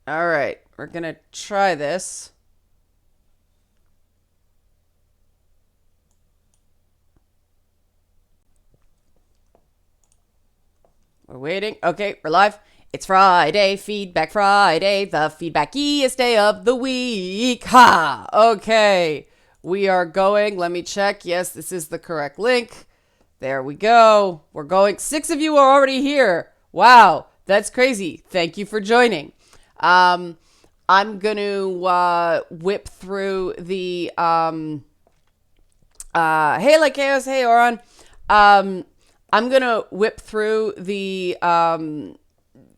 All right, we're gonna try this. We're waiting. Okay, we're live. It's Friday, Feedback Friday, the feedbackiest day of the week. Ha! Okay, we are going. Let me check. Yes, this is the correct link. There we go. We're going. 6 of you are already here. Wow, that's crazy. Thank you for joining. I'm going to whip through the hey Lycaos, hey Oron. I'm gonna whip through the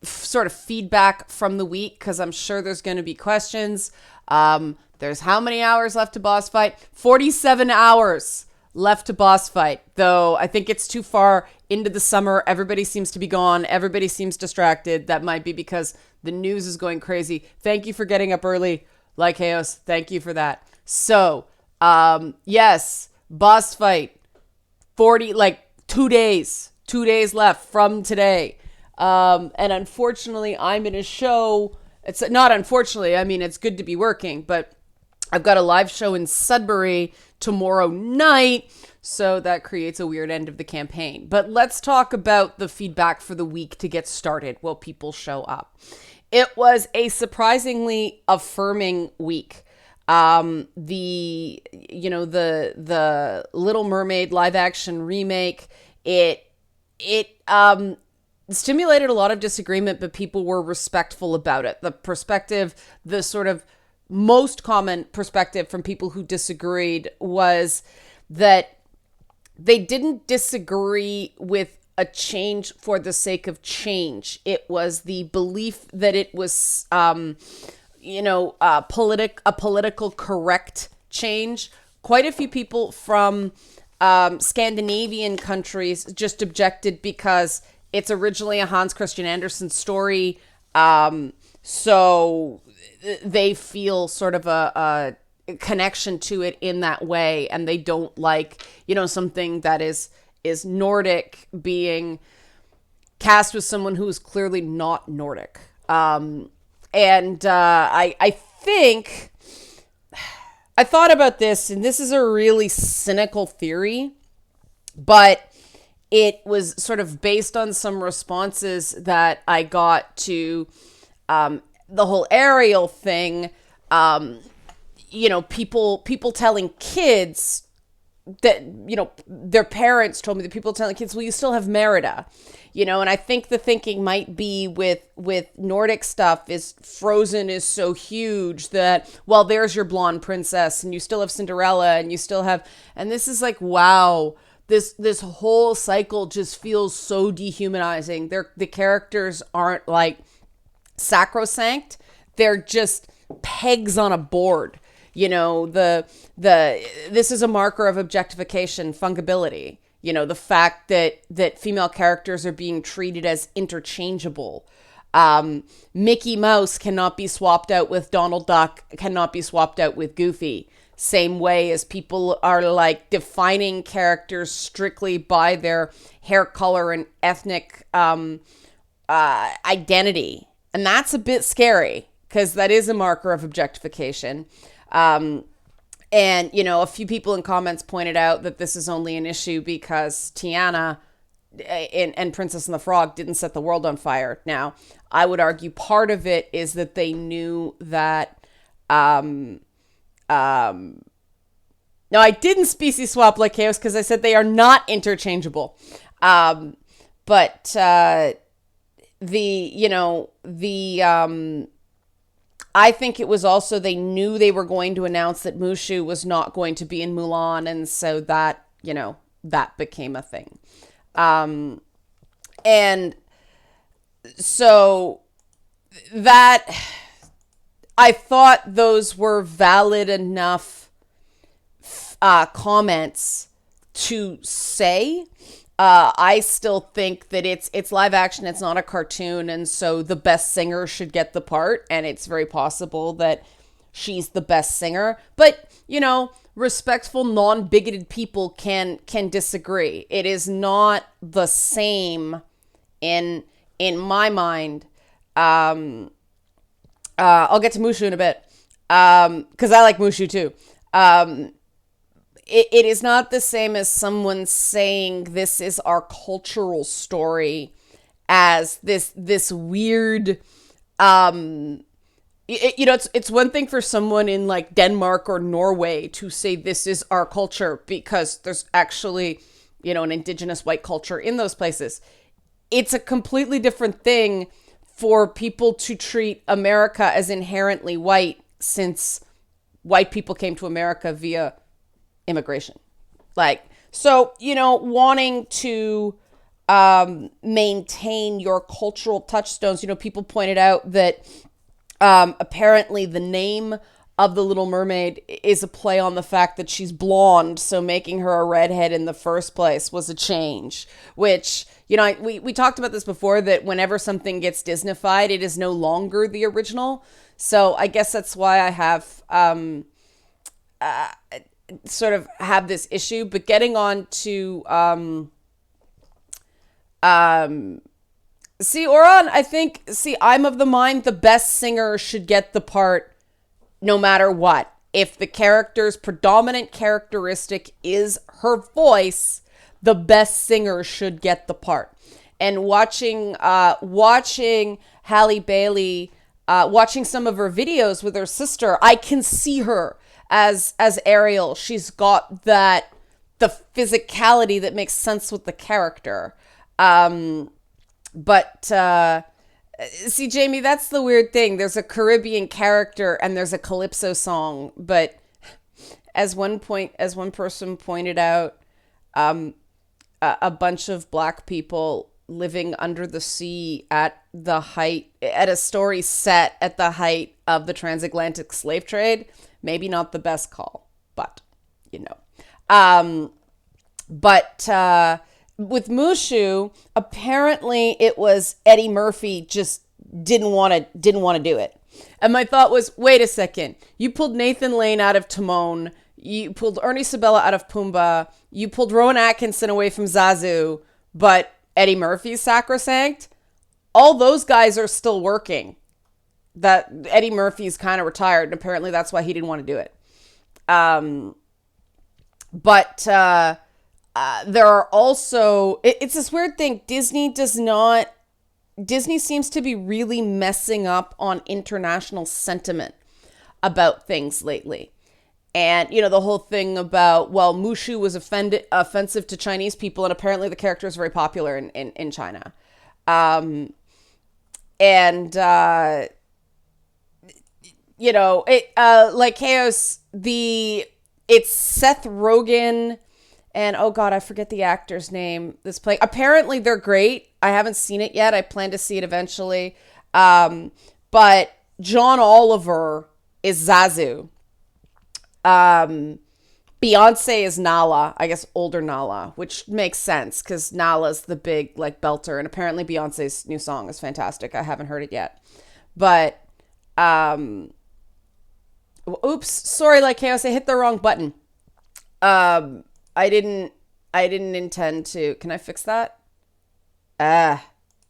sort of feedback from the week because I'm sure there's going to be questions. There's how many hours left to boss fight? 47 hours left to boss fight, though I think it's too far into the summer. Everybody seems to be gone. Everybody seems distracted. That might be because the news is going crazy. Thank you for getting up early, Lycaos. Thank you for that. So, yes, boss fight. 40, like 2 days. 2 days left from today. And unfortunately, I'm in a show. It's not unfortunately, I mean, it's good to be working, but I've got a live show in Sudbury tomorrow night. So that creates a weird end of the campaign. But let's talk about the feedback for the week to get started while people show up. It was a surprisingly affirming week. The Little Mermaid live action remake, it stimulated a lot of disagreement, but people were respectful about it. The sort of most common perspective from people who disagreed was that they didn't disagree with a change for the sake of change. It was the belief that it was a political correct change. Quite a few people from Scandinavian countries just objected because it's originally a Hans Christian Andersen story. So they feel sort of a connection to it in that way, and they don't like, something that is Nordic being cast with someone who is clearly not Nordic. I think I thought about this, and this is a really cynical theory, but it was sort of based on some responses that I got to the whole Ariel thing. People telling kids that, their parents told me that people telling kids, well, you still have Merida, and I think the thinking might be with Nordic stuff is Frozen is so huge that, well, there's your blonde princess and you still have Cinderella and you still have, and this is like, wow, this whole cycle just feels so dehumanizing. The characters aren't like sacrosanct. They're just pegs on a board. This is a marker of objectification, fungibility. The fact that female characters are being treated as interchangeable. Mickey Mouse cannot be swapped out with Donald Duck, cannot be swapped out with Goofy. Same way as people are like defining characters strictly by their hair color and ethnic identity. And that's a bit scary because that is a marker of objectification. A few people in comments pointed out that this is only an issue because Tiana and Princess and the Frog didn't set the world on fire. Now, I would argue part of it is that they knew that, no, I didn't species swap like Chaos because I said they are not interchangeable. I think it was also they knew they were going to announce that Mushu was not going to be in Mulan, and so that, that became a thing. And so that, I thought those were valid enough comments to say. I still think that it's live action. It's not a cartoon. And so the best singer should get the part. And it's very possible that she's the best singer. But, respectful, non-bigoted people can disagree. It is not the same in my mind. I'll get to Mushu in a bit. Because I like Mushu too. It is not the same as someone saying this is our cultural story as this weird, it's one thing for someone in like Denmark or Norway to say this is our culture because there's actually, an indigenous white culture in those places. It's a completely different thing for people to treat America as inherently white since white people came to America via immigration. Wanting to maintain your cultural touchstones, people pointed out that apparently the name of the Little Mermaid is a play on the fact that she's blonde, so making her a redhead in the first place was a change, which, we talked about this before, that whenever something gets Disneyfied, it is no longer the original. So I guess that's why I have sort of have this issue. But getting on to Oran, I'm of the mind the best singer should get the part no matter what. If the character's predominant characteristic is her voice, the best singer should get the part. And watching Halle Bailey, watching some of her videos with her sister, I can see her as Ariel. She's got the physicality that makes sense with the character. See, Jamie, that's the weird thing. There's a Caribbean character and there's a Calypso song, but as one person pointed out, a bunch of black people living under the sea at a story set at the height of the transatlantic slave trade, maybe not the best call, but with Mushu, apparently it was Eddie Murphy just didn't want to do it. And my thought was, wait a second. You pulled Nathan Lane out of Timon. You pulled Ernie Sabella out of Pumbaa. You pulled Rowan Atkinson away from Zazu. But Eddie Murphy's sacrosanct? All those guys are still working. That Eddie Murphy's kind of retired. And apparently that's why he didn't want to do it. There are also, it's this weird thing. Disney seems to be really messing up on international sentiment about things lately. And, the whole thing about, Mushu was offensive to Chinese people, and apparently the character is very popular in China. Like Chaos, it's Seth Rogen and, oh God, I forget the actor's name. This play, apparently they're great. I haven't seen it yet. I plan to see it eventually. But John Oliver is Zazu. Beyonce is Nala, I guess older Nala, which makes sense because Nala's the big belter, and apparently Beyonce's new song is fantastic. I haven't heard it yet, but oops, sorry, Chaos, I hit the wrong button. I didn't intend to. Can I fix that?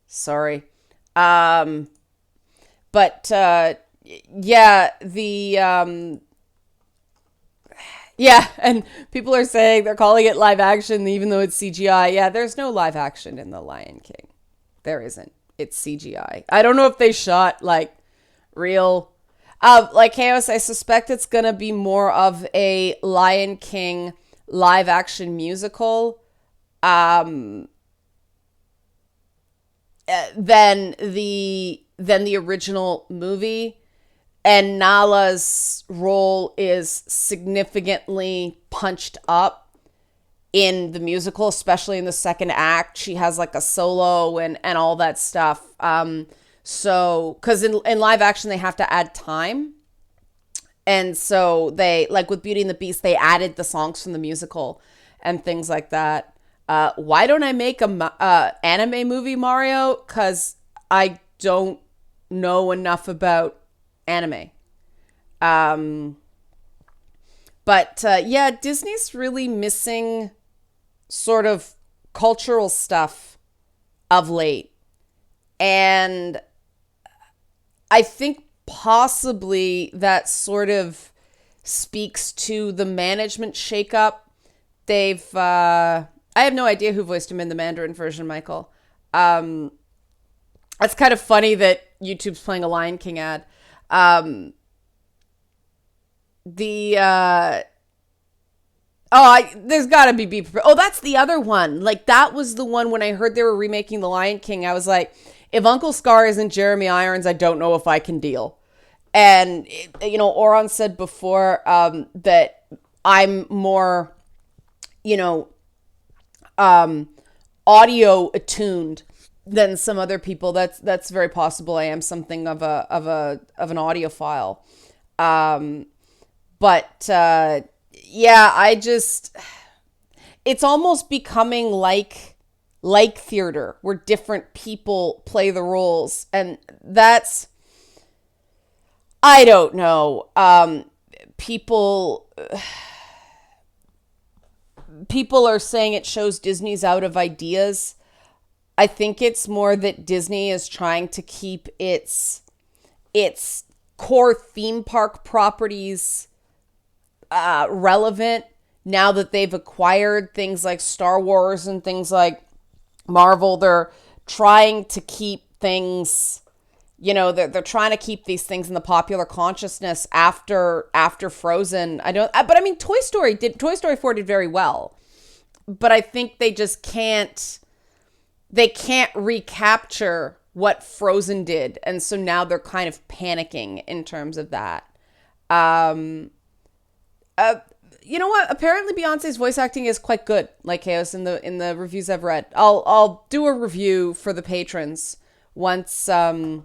Sorry. Yeah, and people are saying they're calling it live action even though it's CGI. Yeah, there's no live action in The Lion King. There isn't. It's CGI. I don't know if they shot real. Chaos, I suspect it's going to be more of a Lion King live action musical than the original movie. And Nala's role is significantly punched up in the musical, especially in the second act. She has a solo and all that stuff. So, because in live action, they have to add time. And so they, with Beauty and the Beast, they added the songs from the musical and things like that. Why don't I make a anime movie, Mario? Because I don't know enough about anime. Disney's really missing sort of cultural stuff of late. And I think possibly that sort of speaks to the management shakeup. I have no idea who voiced him in the Mandarin version, Michael. It's kind of funny that YouTube's playing a Lion King ad. Um, the there's gotta be prepared. Oh, that's the other one. Like, that was the one when I heard they were remaking the Lion King. I was like, if Uncle Scar isn't Jeremy Irons, I don't know if I can deal. And Oron said before that I'm more, audio attuned than some other people. That's very possible. I am something of an audiophile. But yeah, it's almost becoming like theater where different people play the roles, and that's, I don't know. People are saying it shows Disney's out of ideas. I think it's more that Disney is trying to keep its core theme park properties relevant now that they've acquired things like Star Wars and things like Marvel. They're trying to keep things, they're trying to keep these things in the popular consciousness after Frozen. But I mean, Toy Story 4 did very well, but I think they just can't recapture what Frozen did. And so now they're kind of panicking in terms of that. You know what? Apparently Beyonce's voice acting is quite good, like Chaos in the reviews I've read. I'll do a review for the patrons once Meredith,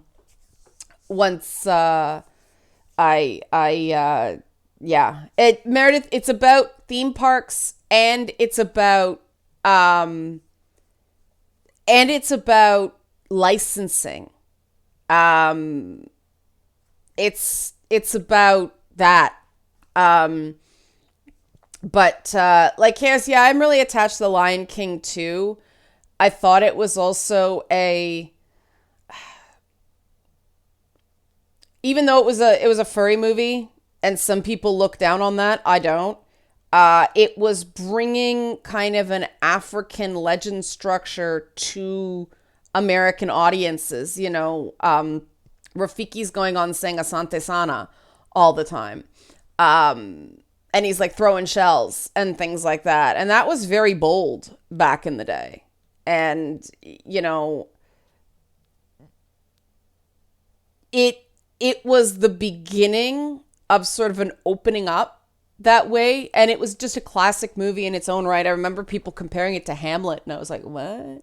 it's about theme parks, and it's about licensing. It's about that. But like Chaos, yeah, I'm really attached to The Lion King too. I thought it was also even though it was a furry movie, and some people look down on that, I don't. It was bringing kind of an African legend structure to American audiences. Rafiki's going on saying Asante Sana all the time. And he's like throwing shells and things like that. And that was very bold back in the day. And, it was the beginning of sort of an opening up that way. And it was just a classic movie in its own right. I remember people comparing it to Hamlet, and I was like, what?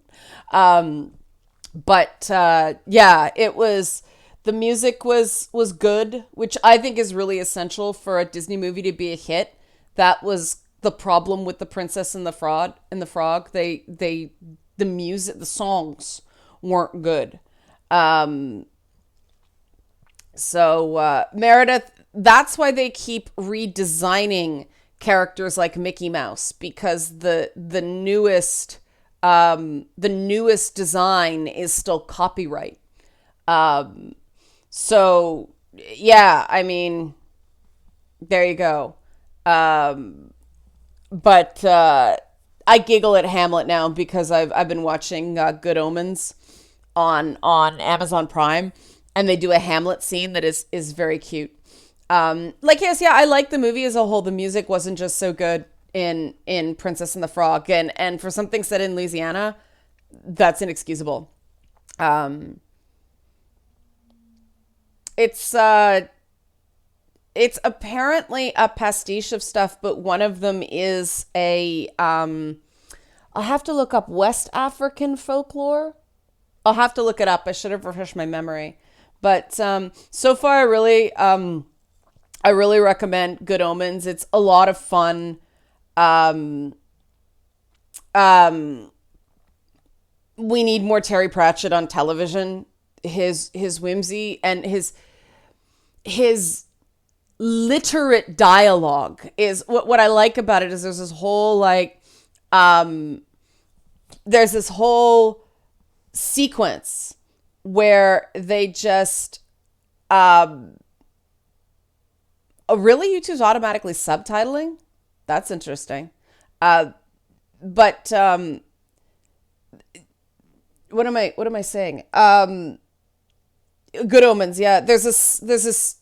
Yeah, it was, the music was good, which I think is really essential for a Disney movie to be a hit. That was the problem with The Princess and the Frog. The music, the songs weren't good. So Meredith, that's why they keep redesigning characters like Mickey Mouse, because the newest design is still copyright. So yeah, I mean, there you go. But I giggle at Hamlet now because I've been watching Good Omens on Amazon Prime, and they do a Hamlet scene that is very cute. Yes, yeah, I like the movie as a whole. The music wasn't just so good in Princess and the Frog, and for something set in Louisiana, that's inexcusable. It's apparently a pastiche of stuff, but one of them is I'll have to look up West African folklore. I'll have to look it up. I should have refreshed my memory. But so far, I really recommend Good Omens. It's a lot of fun. We need more Terry Pratchett on television. His whimsy and his literate dialogue is what I like about it. Is there's this whole sequence where they just Um, oh, really? YouTube's automatically subtitling? That's interesting. Uh, but what am I saying? Good Omens, yeah. There's this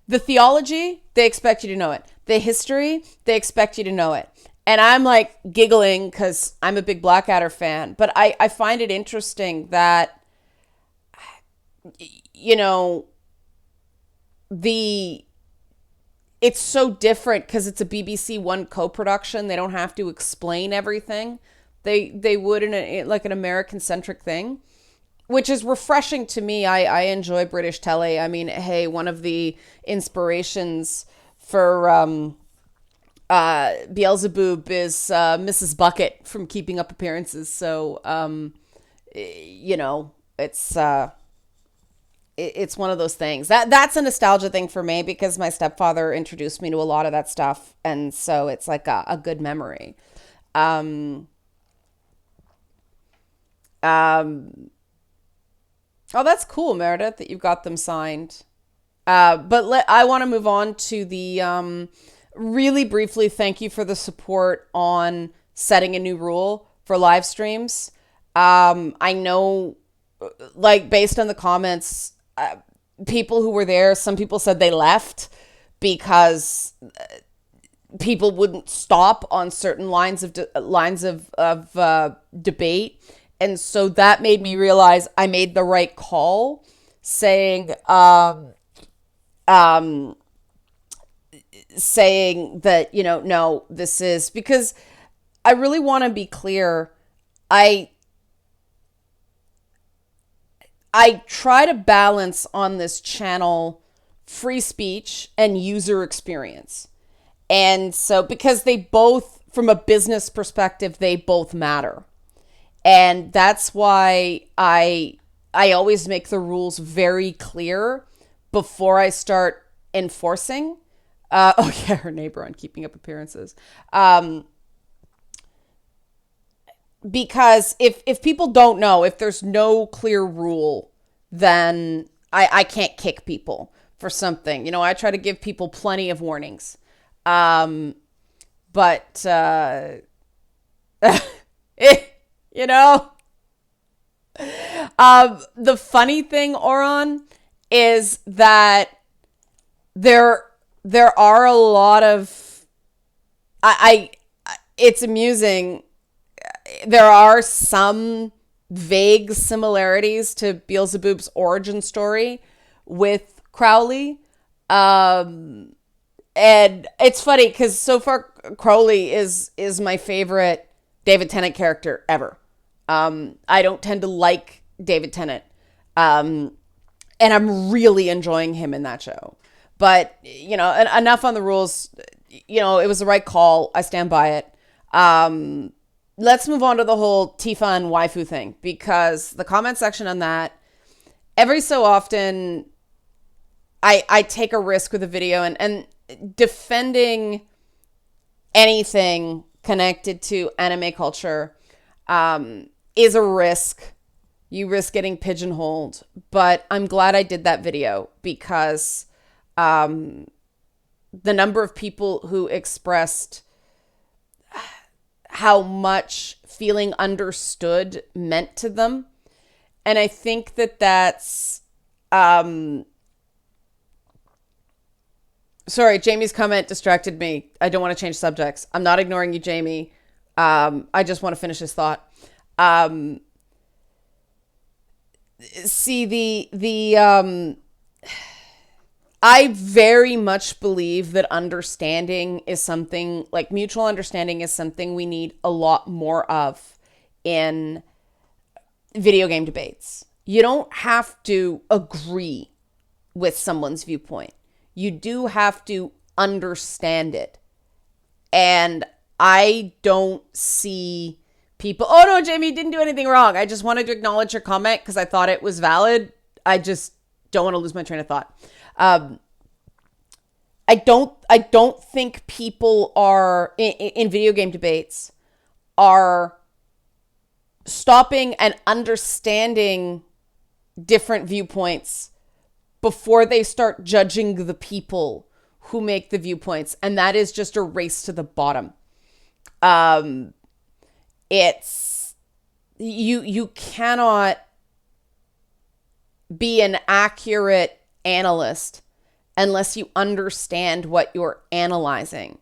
the theology, they expect you to know it. The history, they expect you to know it. And I'm like giggling because I'm a big Blackadder fan, but I find it interesting that, you know, the it's so different because it's a BBC One co-production. They don't have to explain everything. They would in like an American centric thing, which is refreshing to me. I enjoy British telly. I mean, hey, one of the inspirations for Beelzebub is Mrs. Bucket from Keeping Up Appearances. So you know, it's one of those things that's a nostalgia thing for me because my stepfather introduced me to a lot of that stuff, and so it's like a good memory. Um, um, oh, that's cool, Meredith, that you've got them signed. I want to move on to the really briefly. Thank you for the support on setting a new rule for live streams. I know, like based on the comments, people who were there, some people said they left because people wouldn't stop on certain lines of debate, and so that made me realize I made the right call, saying um, saying that, you know, no, this is because I really want to be clear. I I try to balance on this channel free speech and user experience. And so, because they both, from a business perspective, they both matter. And that's why I always make the rules very clear before I start enforcing. Oh yeah, her neighbor on Keeping Up Appearances. Because if people don't know, if there's no clear rule, then I can't kick people for something. You know, I try to give people plenty of warnings. But you know, the funny thing, Oron, is that there are a lot of it's amusing. There are some vague similarities to Beelzebub's origin story with Crowley. And it's funny because so far Crowley is my favorite David Tennant character ever. I don't tend to like David Tennant. And I'm really enjoying him in that show. But, you know, enough on the rules. You know, it was the right call. I stand by it. Let's move on to the whole Tifa and waifu thing, because the comment section on that, every so often I take a risk with a video, and defending anything connected to anime culture is a risk. You risk getting pigeonholed, but I'm glad I did that video because the number of people who expressed how much feeling understood meant to them. And I think that that's, sorry, Jamie's comment distracted me. I don't want to change subjects. I'm not ignoring you, Jamie. I just want to finish his thought. I very much believe that understanding is something, like mutual understanding is something we need a lot more of in video game debates. You don't have to agree with someone's viewpoint. You do have to understand it. And I don't see people, oh no, Jamie, you didn't do anything wrong. I just wanted to acknowledge your comment because I thought it was valid. I just don't want to lose my train of thought. I don't think people are in video game debates are stopping and understanding different viewpoints before they start judging the people who make the viewpoints. And that is just a race to the bottom. It's you cannot be an accurate analyst unless you understand what you're analyzing.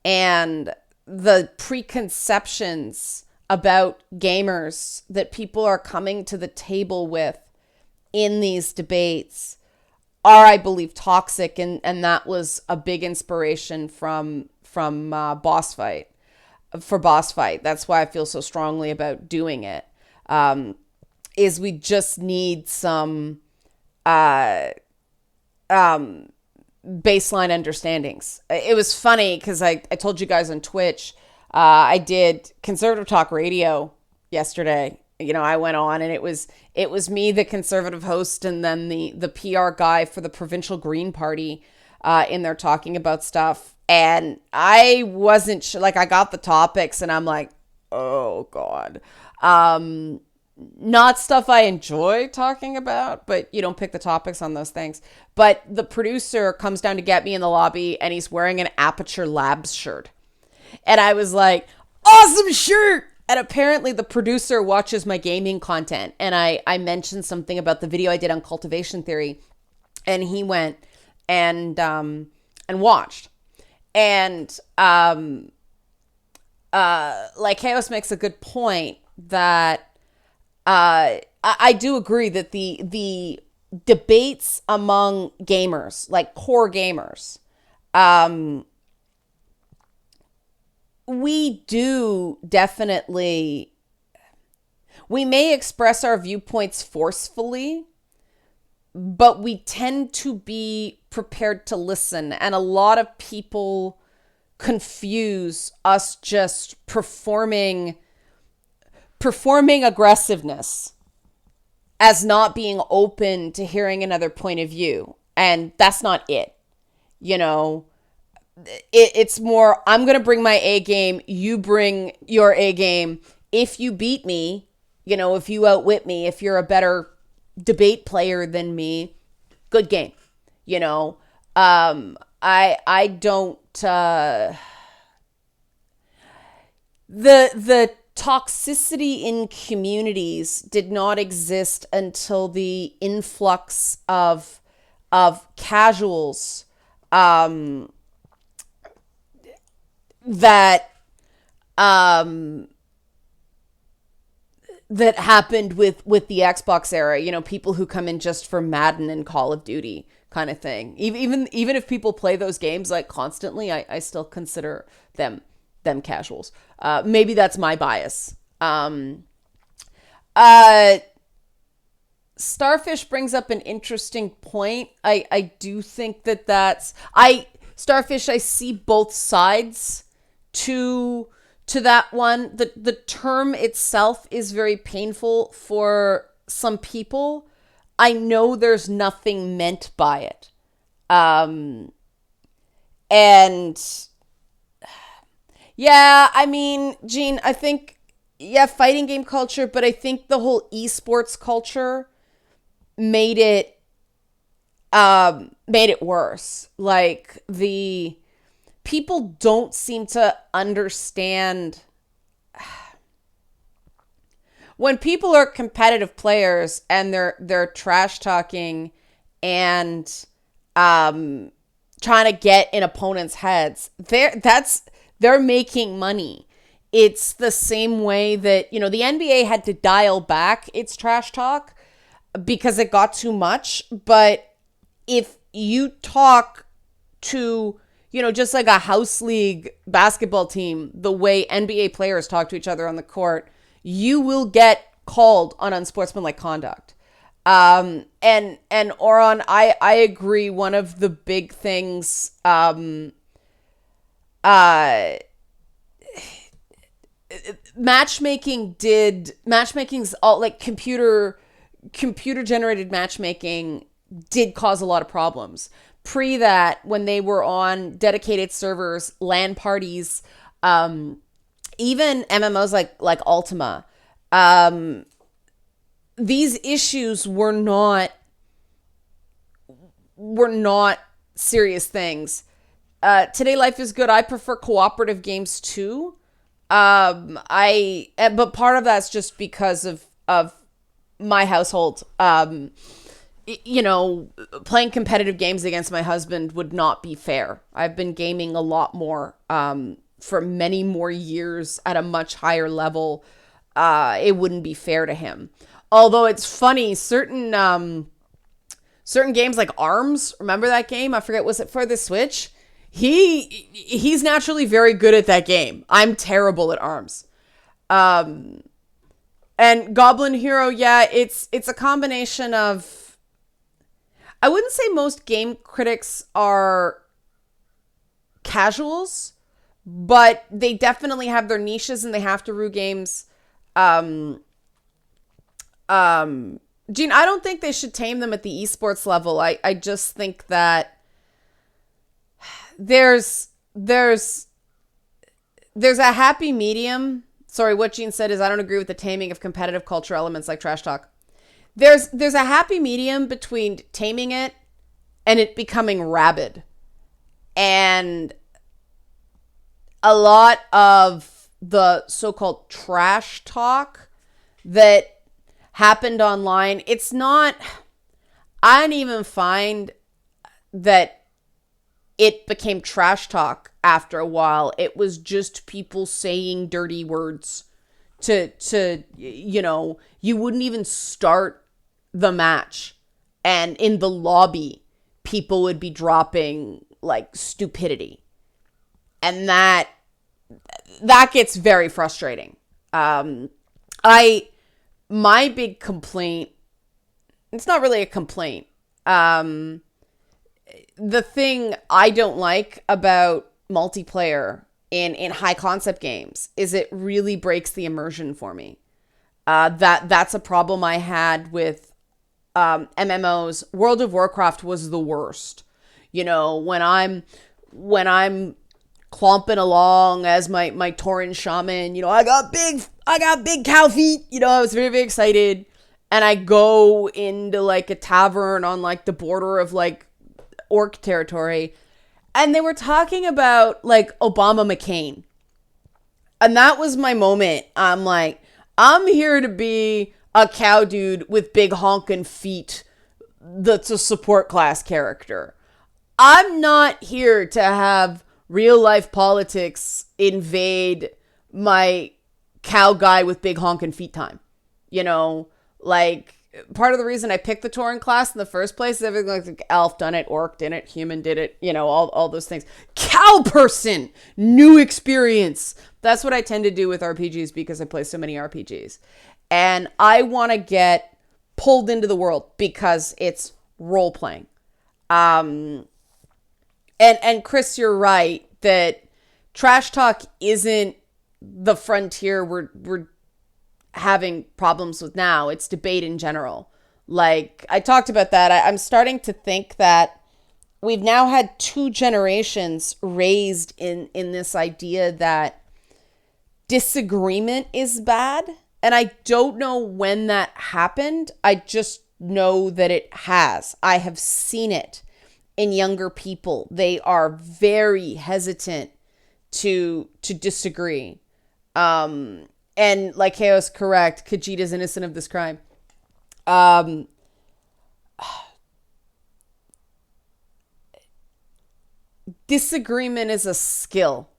And the preconceptions about gamers that people are coming to the table with in these debates are, I believe, toxic. And that was a big inspiration from BOSSFIGHT. For BOSSFIGHT. That's why I feel so strongly about doing it. Is we just need some baseline understandings. It was funny because I told you guys on Twitch, I did Conservative Talk Radio yesterday. You know, I went on and it was me, the conservative host, and then the PR guy for the Provincial Green Party in there talking about stuff. And I wasn't sure, like, I got the topics and I'm like, oh God. Not stuff I enjoy talking about, but you don't pick the topics on those things. But the producer comes down to get me in the lobby and he's wearing an Aperture Labs shirt. And I was like, awesome shirt. And apparently the producer watches my gaming content. And I mentioned something about the video I did on cultivation theory. And he went and watched. And like Chaos makes a good point that I do agree that the debates among gamers, like core gamers, we do definitely, we may express our viewpoints forcefully, but we tend to be prepared to listen. And a lot of people confuse us just performing aggressiveness as not being open to hearing another point of view. And that's not it. You know, it's more, I'm going to bring my A game. You bring your A game. If you beat me, you know, if you outwit me, if you're a better debate player than me, good game. You know, I don't, the toxicity in communities did not exist until the influx of casuals, that happened with the Xbox era, you know, people who come in just for Madden and Call of Duty kind of thing. Even if people play those games like constantly, I still consider them casuals. Maybe that's my bias. Starfish brings up an interesting point. I do think that's Starfish, I see both sides to that one. The term itself is very painful for some people. I know there's nothing meant by it. And yeah, I mean, Gene, I think, yeah, fighting game culture, but I think the whole esports culture made it worse. Like, the people don't seem to understand when people are competitive players and they're trash talking and trying to get in opponents' heads. They're making money. It's the same way that, you know, the NBA had to dial back its trash talk because it got too much. But if you talk to, you know, just like a house league basketball team, the way NBA players talk to each other on the court, you will get called on unsportsmanlike conduct. And Oron, I agree. One of the big things, matchmaking's all like computer generated matchmaking did cause a lot of problems. Pre that, when they were on dedicated servers, LAN parties, even MMOs like Ultima, these issues were not were not serious things. Today Life is Good. I prefer cooperative games too. But part of that's just because of my household. Playing competitive games against my husband would not be fair. I've been gaming a lot more, for many more years at a much higher level. It wouldn't be fair to him. Although it's funny, certain games like Arms, remember that game? I forget, was it for the Switch? He's naturally very good at that game. I'm terrible at Arms. And Goblin Hero, yeah, it's a combination of, I wouldn't say most game critics are casuals, but they definitely have their niches and they have to rue games. Gene, I don't think they should tame them at the esports level. I just think that there's a happy medium. Sorry, what Gene said is I don't agree with the taming of competitive culture elements like trash talk. There's a happy medium between taming it and it becoming rabid. And a lot of the so-called trash talk that happened online, it's not, I didn't even find that it became trash talk after a while. It was just people saying dirty words to you wouldn't even start the match. And in the lobby, people would be dropping like stupidity. And that gets very frustrating. My big complaint, it's not really a complaint. The thing I don't like about multiplayer in high concept games is it really breaks the immersion for me. That's a problem I had with MMOs. World of Warcraft was the worst. When I'm clomping along as my Tauren shaman, I got big cow feet. I was very, very excited. And I go into like a tavern on like the border of like orc territory, and they were talking about like Obama McCain, and that was my moment. I'm like, I'm here to be a cow dude with big honking feet that's a support class character. I'm not here to have real life politics invade my cow guy with big honking feet time. Like, part of the reason I picked the Tauren class in the first place is everything like elf done it, orc did it, human did it, all those things. Cow person, new experience. That's what I tend to do with RPGs because I play so many RPGs. And I want to get pulled into the world because it's role playing. And Chris, you're right that trash talk isn't the frontier we're having problems with now. It's debate in general. Like, I talked about that. I'm starting to think that we've now had 2 generations raised in this idea that disagreement is bad. And I don't know when that happened. I just know that it has. I have seen it in younger people. They are very hesitant to disagree. And like Chaos correct, Khajiita's innocent of this crime. Disagreement is a skill.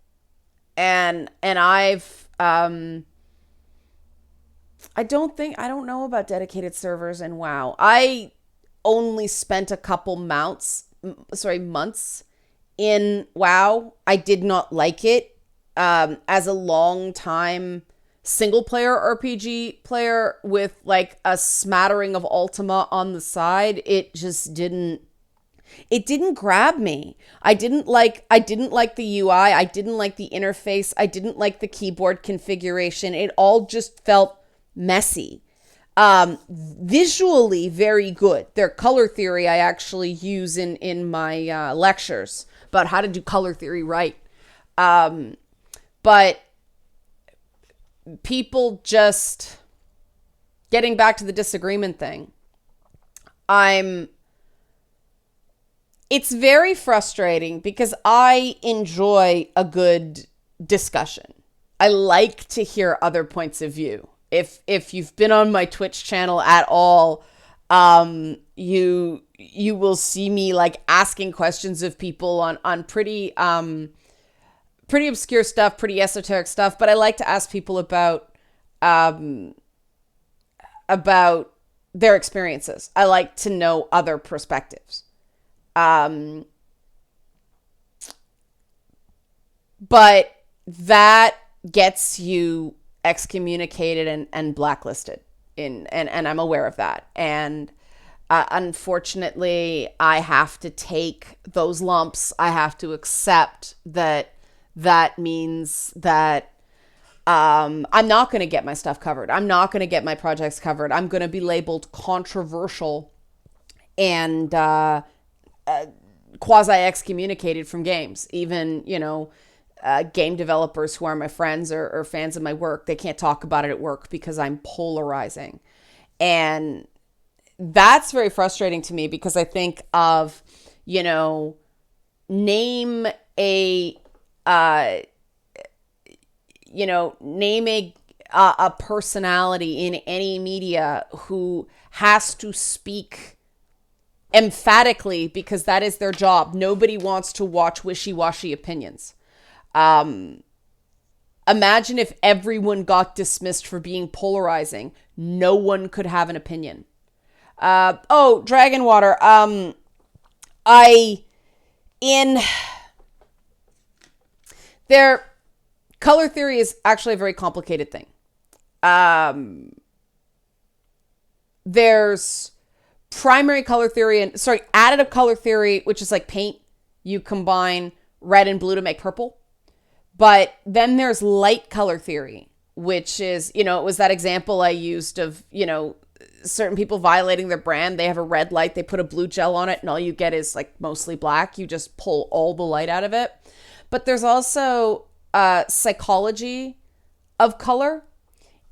And I've I don't know about dedicated servers in WoW. I only spent a couple months in WoW. I did not like it. As a long time single player RPG player with like a smattering of Ultima on the side, it didn't grab me. I didn't like the UI. I didn't like the interface. I didn't like the keyboard configuration. It all just felt messy. Visually very good. Their color theory I actually use in my lectures about how to do color theory right. But people just, getting back to the disagreement thing, I'm It's very frustrating because I enjoy a good discussion. I like to hear other points of view. If you've been on my Twitch channel at all, you will see me like asking questions of people on pretty obscure stuff, pretty esoteric stuff. But I like to ask people about their experiences. I like to know other perspectives. But that gets you excommunicated and blacklisted and I'm aware of that. And unfortunately, I have to take those lumps. I have to accept that means that I'm not going to get my stuff covered. I'm not going to get my projects covered. I'm going to be labeled controversial and quasi excommunicated from games. Even, game developers who are my friends or fans of my work, they can't talk about it at work because I'm polarizing. And that's very frustrating to me because I think of, name a personality in any media who has to speak emphatically because that is their job. Nobody wants to watch wishy-washy opinions. Imagine if everyone got dismissed for being polarizing. No one could have an opinion. Dragon Water. Color theory is actually a very complicated thing. There's primary color theory and additive color theory, which is like paint. You combine red and blue to make purple. But then there's light color theory, which is, it was that example I used of, certain people violating their brand. They have a red light, they put a blue gel on it, and all you get is like mostly black. You just pull all the light out of it. But there's also psychology of color.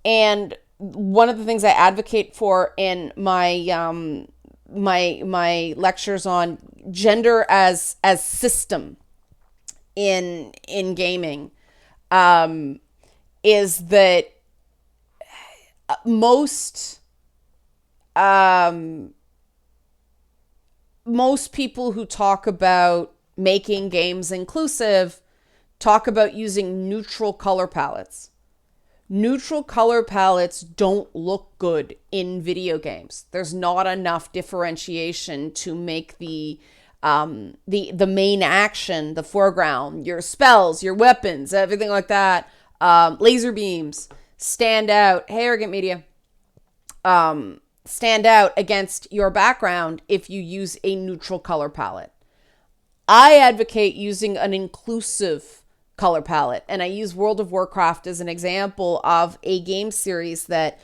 And one of the things I advocate for in my my lectures on gender as system in gaming is that most people who talk about making games inclusive talk about using neutral color palettes. Neutral color palettes don't look good in video games. There's not enough differentiation to make the main action, the foreground, your spells, your weapons, everything like that, laser beams stand out. Hey, Arrogant Media. Stand out against your background if you use a neutral color palette. I advocate using an inclusive color palette, and I use World of Warcraft as an example of a game series that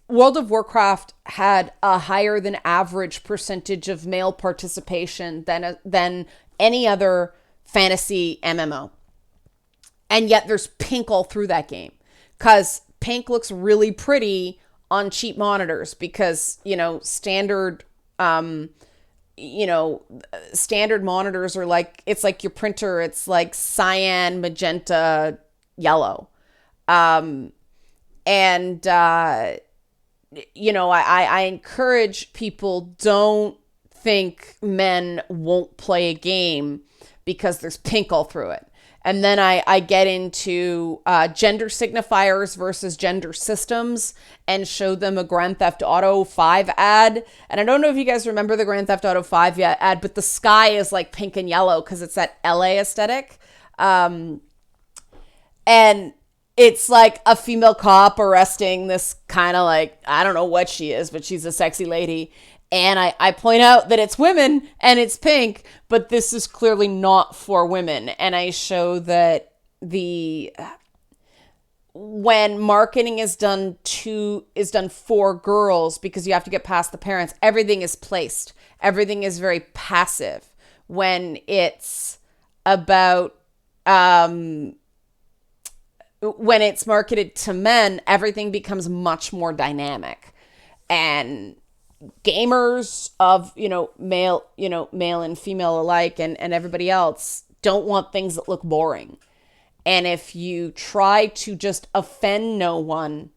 World of Warcraft had a higher than average percentage of male participation than any other fantasy MMO. And yet there's pink all through that game because pink looks really pretty on cheap monitors because, standard standard monitors are like, it's like your printer. It's like cyan, magenta, yellow. I encourage people, don't think men won't play a game because there's pink all through it. And then I get into gender signifiers versus gender systems and show them a Grand Theft Auto 5 ad. And I don't know if you guys remember the Grand Theft Auto 5 ad, but the sky is like pink and yellow because it's that LA aesthetic. And it's like a female cop arresting this kind of like, I don't know what she is, but she's a sexy lady. And I point out that it's women and it's pink, but this is clearly not for women. And I show that when marketing is done for girls, because you have to get past the parents, everything is placed. Everything is very passive. When it's about, when it's marketed to men, everything becomes much more dynamic. And gamers of, male and female alike, and everybody else don't want things that look boring. And if you try to just offend no one,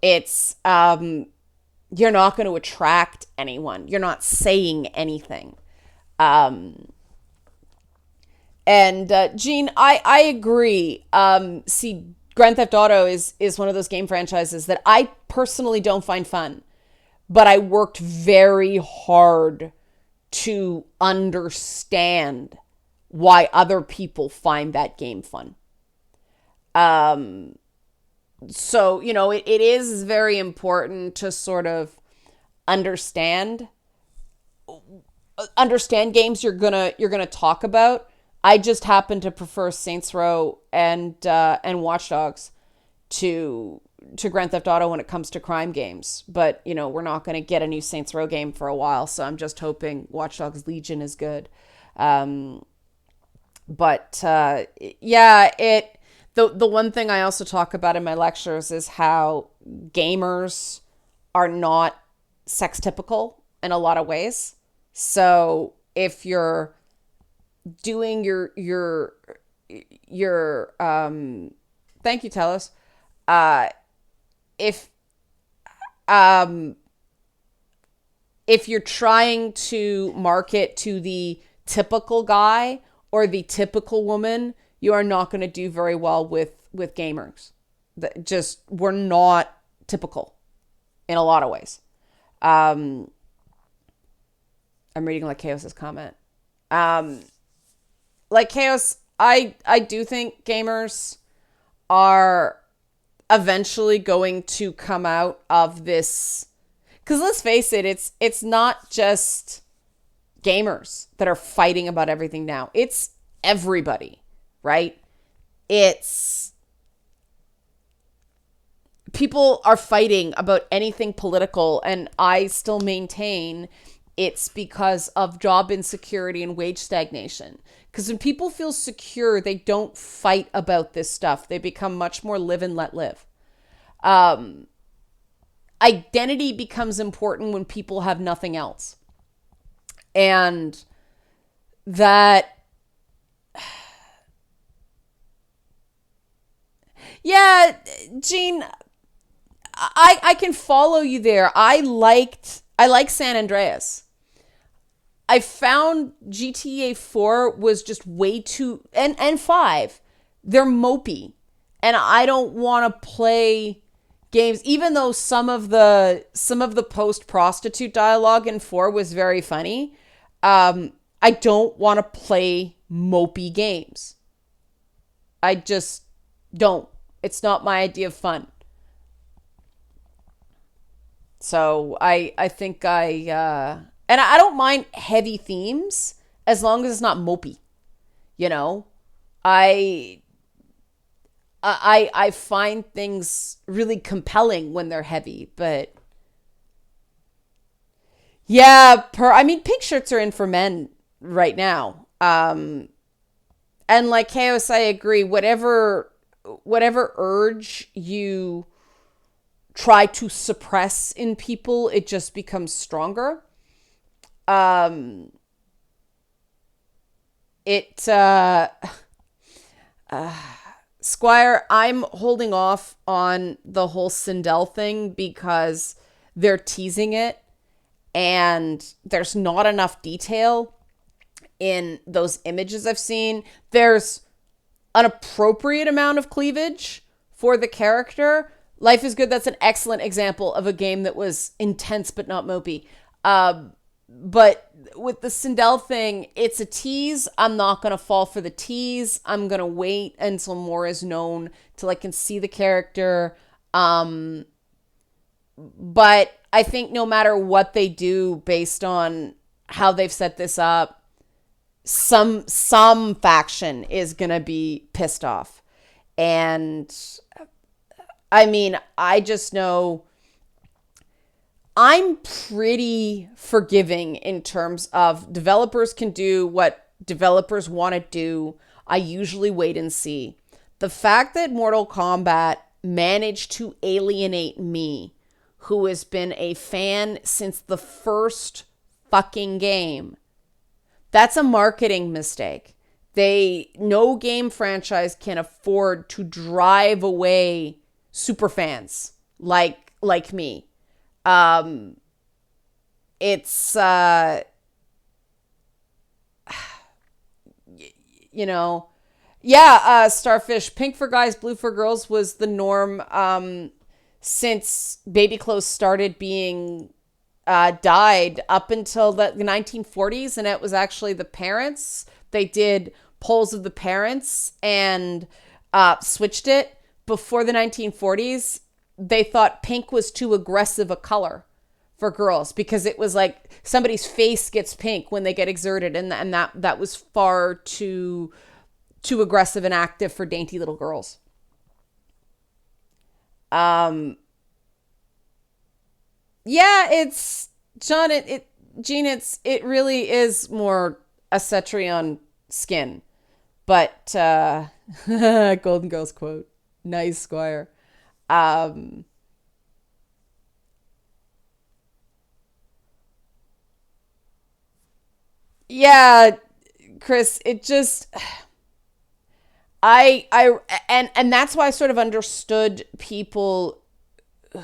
it's, you're not going to attract anyone. You're not saying anything. Gene, I agree. See, Grand Theft Auto is one of those game franchises that I personally don't find fun, but I worked very hard to understand why other people find that game fun. So, it is very important to sort of understand games you're gonna talk about. I just happen to prefer Saints Row and Watch Dogs to Grand Theft Auto when it comes to crime games. But, we're not going to get a new Saints Row game for a while, so I'm just hoping Watch Dogs Legion is good. The one thing I also talk about in my lectures is how gamers are not sex typical in a lot of ways. So if you're doing your thank you, Telos. If you're trying to market to the typical guy or the typical woman, you are not going to do very well with gamers. We're not typical in a lot of ways. I'm reading Chaos's comment. Chaos, I do think gamers are eventually going to come out of this, because let's face it, it's not just gamers that are fighting about everything now. It's everybody, right? It's people are fighting about anything political, and I still maintain it's because of job insecurity and wage stagnation. Because when people feel secure, they don't fight about this stuff. They become much more live and let live. Identity becomes important when people have nothing else. And that... Yeah, Gene, I can follow you there. I like San Andreas. I found GTA 4 was just way too, and 5, they're mopey. And I don't want to play games, even though some of the post-prostitute dialogue in 4 was very funny. I don't want to play mopey games. I just don't. It's not my idea of fun. So I think and I don't mind heavy themes as long as it's not mopey. I find things really compelling when they're heavy, but yeah, pink shirts are in for men right now. And like Chaos, I agree. Whatever urge you try to suppress in people, it just becomes stronger. Squier, I'm holding off on the whole Sindel thing because they're teasing it and there's not enough detail in those images I've seen. There's an appropriate amount of cleavage for the character. Life is Good, that's an excellent example of a game that was intense but not mopey. But with the Sindel thing, it's a tease. I'm not going to fall for the tease. I'm going to wait until more is known, till I can see the character. But I think no matter what they do based on how they've set this up, some faction is going to be pissed off. And I just know I'm pretty forgiving in terms of developers can do what developers want to do. I usually wait and see. The fact that Mortal Kombat managed to alienate me, who has been a fan since the first fucking game. That's a marketing mistake. No game franchise can afford to drive away super fans like me. It's you know, yeah, Starfish, pink for guys, blue for girls was the norm since baby clothes started being dyed up until the 1940s, and it was actually the parents. They did polls of the parents and switched it. Before the 1940s, they thought pink was too aggressive a color for girls because it was like somebody's face gets pink when they get exerted, and that was far too aggressive and active for dainty little girls. Yeah, it's John. Gene. It really is more a Cetrion skin, but Golden Girls quote, nice Squier. Yeah, Chris. It just and that's why I sort of understood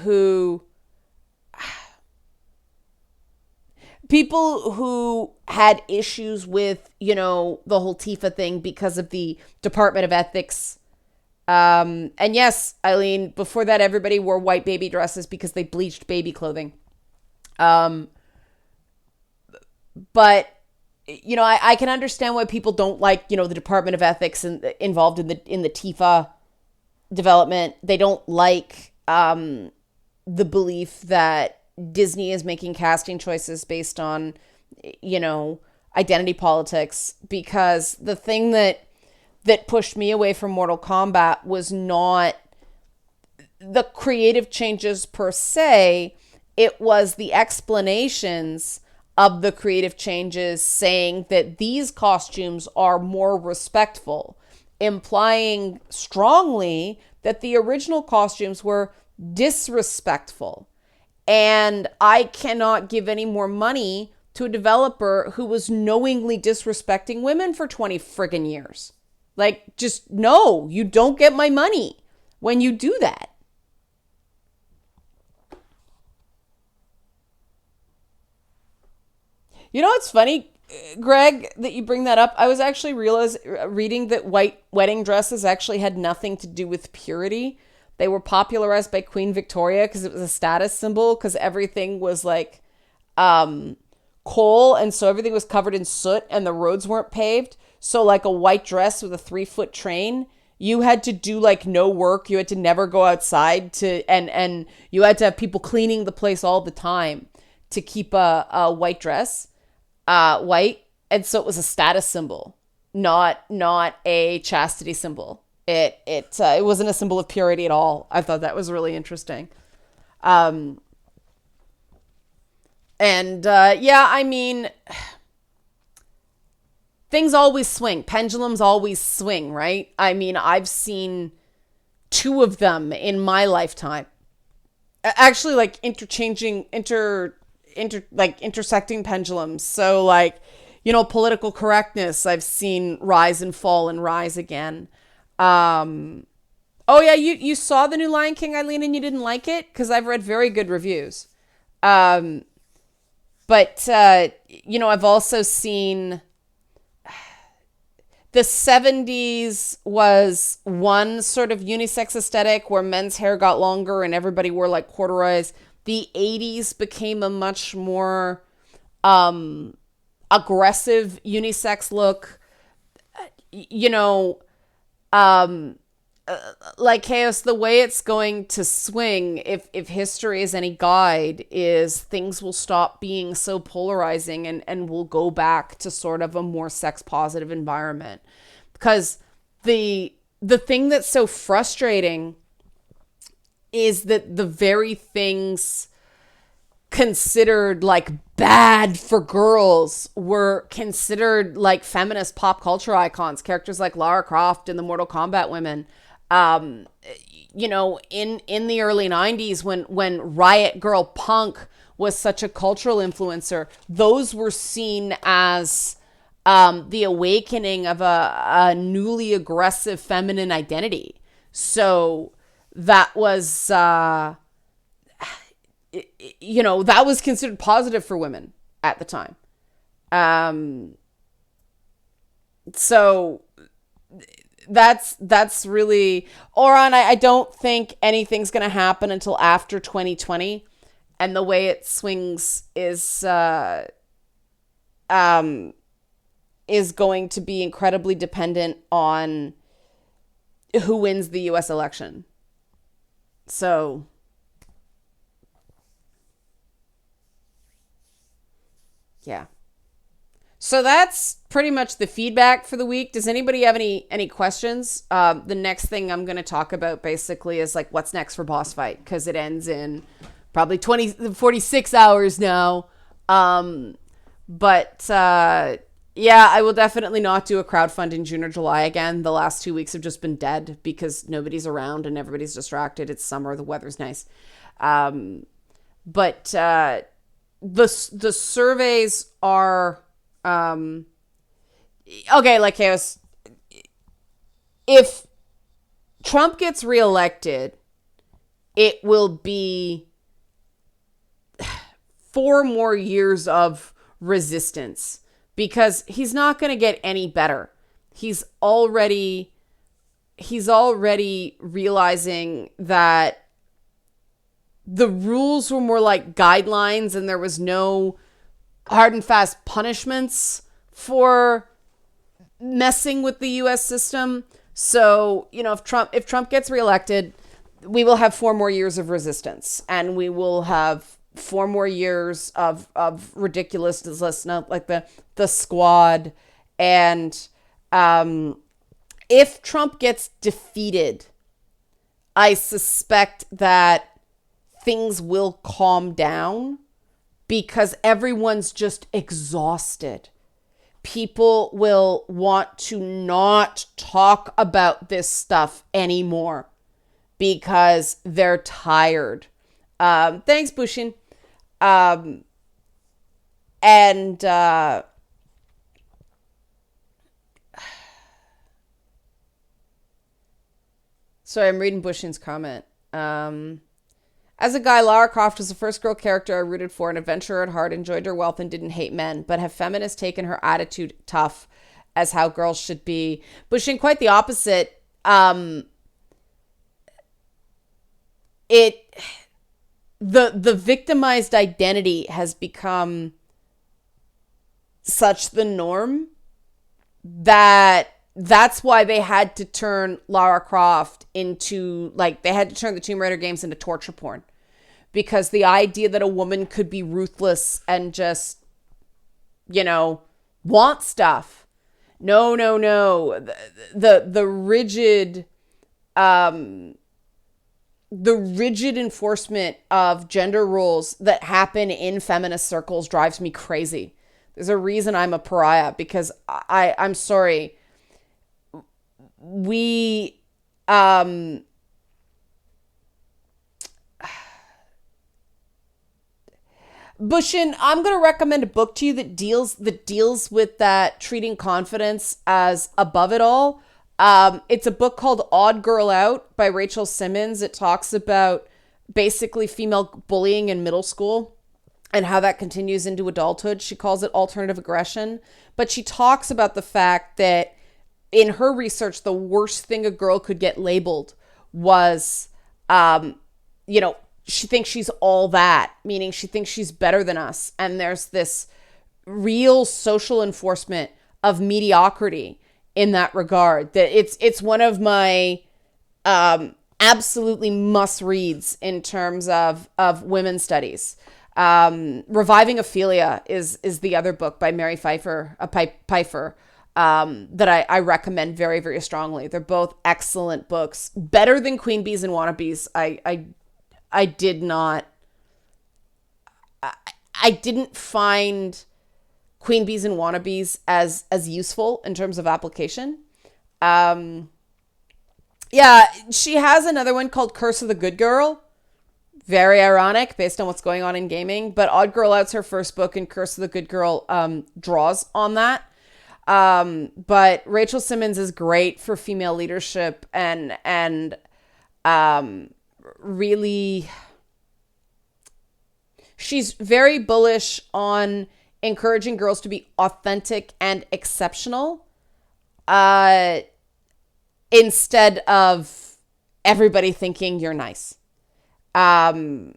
who people who had issues with, the whole Tifa thing because of the Department of Ethics. And yes, Eileen, before that, everybody wore white baby dresses because they bleached baby clothing. But, I can understand why people don't like, the Department of Ethics involved in the Tifa development. They don't like the belief that Disney is making casting choices based on, identity politics, because the thing that pushed me away from Mortal Kombat was not the creative changes per se. It was the explanations of the creative changes saying that these costumes are more respectful, implying strongly that the original costumes were disrespectful. And I cannot give any more money to a developer who was knowingly disrespecting women for 20 friggin' years. Like, just no, you don't get my money when you do that. It's funny, Greg, that you bring that up. I was actually reading that white wedding dresses actually had nothing to do with purity. They were popularized by Queen Victoria because it was a status symbol, because everything was like coal, and so everything was covered in soot and the roads weren't paved. So like a white dress with a 3-foot train, you had to do like no work. You had to never go outside and you had to have people cleaning the place all the time to keep a white dress white. And so it was a status symbol, not a chastity symbol. It wasn't a symbol of purity at all. I thought that was really interesting. Things always swing. Pendulums always swing, right? I've seen 2 of them in my lifetime. Actually, like intersecting pendulums. So like, political correctness, I've seen rise and fall and rise again. Oh yeah, you saw the new Lion King, Eileen, and you didn't like it? Because I've read very good reviews. But I've also seen the 70s was one sort of unisex aesthetic where men's hair got longer and everybody wore like corduroys. The 80s became a much more aggressive unisex look. Like Chaos, the way it's going to swing, if history is any guide, is things will stop being so polarizing and we'll go back to sort of a more sex positive environment. Because the thing that's so frustrating is that the very things considered like bad for girls were considered like feminist pop culture icons, characters like Lara Croft and the Mortal Kombat women. Um, in the early 90s when Riot Girl Punk was such a cultural influencer, those were seen as the awakening of a newly aggressive feminine identity. So that was, that was considered positive for women at the time. So that's really Oron. I don't think anything's going to happen until after 2020, and the way it swings is going to be incredibly dependent on who wins the US election. So yeah. So that's pretty much the feedback for the week. Does anybody have any questions? The next thing I'm going to talk about basically is like what's next for Boss Fight, because it ends in probably 46 hours now. Yeah, I will definitely not do a crowdfund in June or July again. The last 2 weeks have just been dead because nobody's around and everybody's distracted. It's summer, the weather's nice. The surveys are okay. Like Chaos, if Trump gets reelected, it will be 4 more years of resistance, because he's not going to get any better. He's already realizing that the rules were more like guidelines and there was no hard and fast punishments for messing with the US system. So, if Trump gets reelected, we will have 4 more years of resistance, and we will have 4 more years of ridiculousness, like the squad. And if Trump gets defeated, I suspect that things will calm down because everyone's just exhausted. People will want to not talk about this stuff anymore because they're tired. Thanks, Bushin. Sorry, I'm reading Bushin's comment. As a guy, Lara Croft was the first girl character I rooted for, an adventurer at heart, enjoyed her wealth and didn't hate men. But have feminists taken her attitude tough as how girls should be? Bushin, quite the opposite. The victimized identity has become such the norm that's why they had to turn Lara Croft into, like, they had to turn the Tomb Raider games into torture porn, because the idea that a woman could be ruthless and just, want stuff. No. The rigid enforcement of gender roles that happen in feminist circles drives me crazy. There's a reason I'm a pariah, because I'm sorry. Bushin, I'm going to recommend a book to you that deals with that, treating confidence as above it all. It's a book called Odd Girl Out by Rachel Simmons. It talks about basically female bullying in middle school and how that continues into adulthood. She calls it alternative aggression, but she talks about the fact that in her research, the worst thing a girl could get labeled was, she thinks she's all that, meaning she thinks she's better than us. And there's this real social enforcement of mediocrity in that regard, that it's one of my absolutely must reads in terms of women's studies. Reviving Ophelia is the other book by Mary Pfeiffer, that I recommend very, very strongly. They're both excellent books, better than Queen Bees and Wannabes. I didn't find Queen Bees and Wannabes as useful in terms of application. Yeah, she has another one called Curse of the Good Girl. Very ironic based on what's going on in gaming. But Odd Girl Out's her first book, and Curse of the Good Girl draws on that. But Rachel Simmons is great for female leadership and really, she's very bullish on encouraging girls to be authentic and exceptional, instead of everybody thinking you're nice. I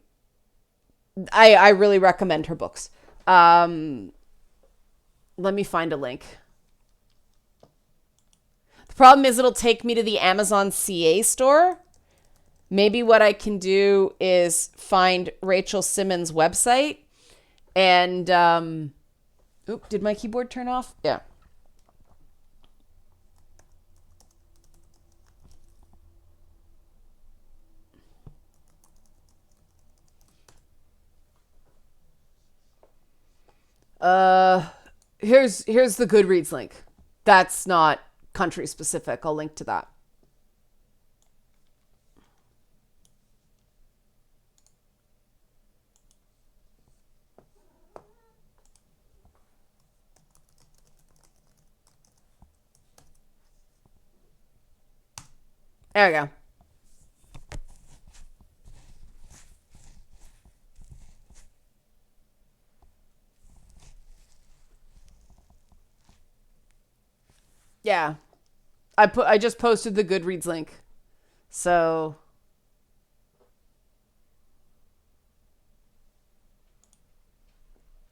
really recommend her books. Let me find a link. The problem is it'll take me to the Amazon CA store. Maybe what I can do is find Rachel Simmons' website and, oop, did my keyboard turn off? Yeah. Here's the Goodreads link. That's not country specific. I'll link to that. There we go. Yeah. I just posted the Goodreads link. So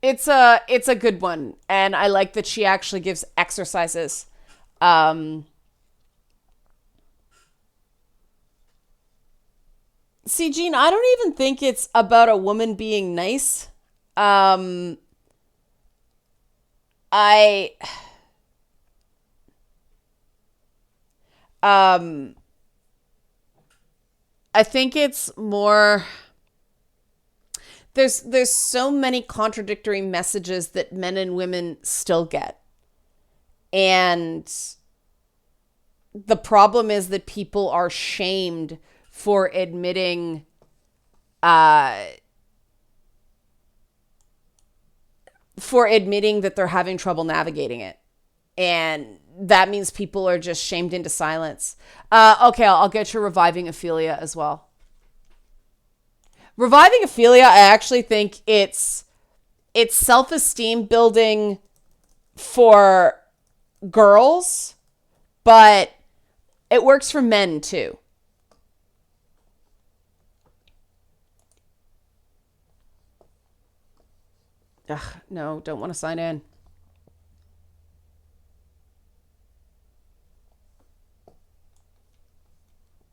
it's a good one, and I like that she actually gives exercises. See, Jean, I don't even think it's about a woman being nice. I um I think it's more, there's so many contradictory messages that men and women still get. And the problem is that people are shamed for admitting that they're having trouble navigating it. And that means people are just shamed into silence. Okay, I'll get you Reviving Ophelia as well. Reviving Ophelia, I actually think it's self-esteem building for girls, but it works for men too. Ugh, no, don't want to sign in.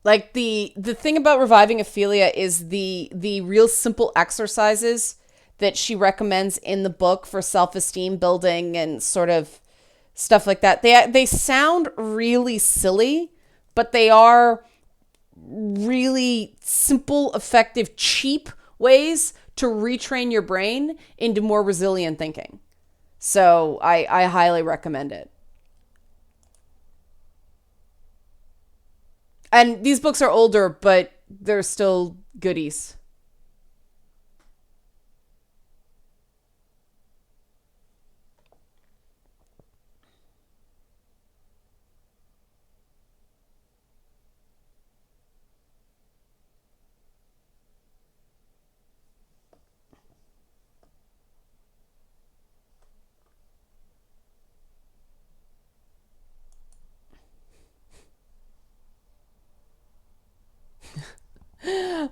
Like the thing about Reviving Ophelia is the real simple exercises that she recommends in the book for self-esteem building and sort of stuff like that. They sound really silly, but they are really simple, effective, cheap ways to retrain your brain into more resilient thinking. So I highly recommend it. And these books are older, but they're still goodies.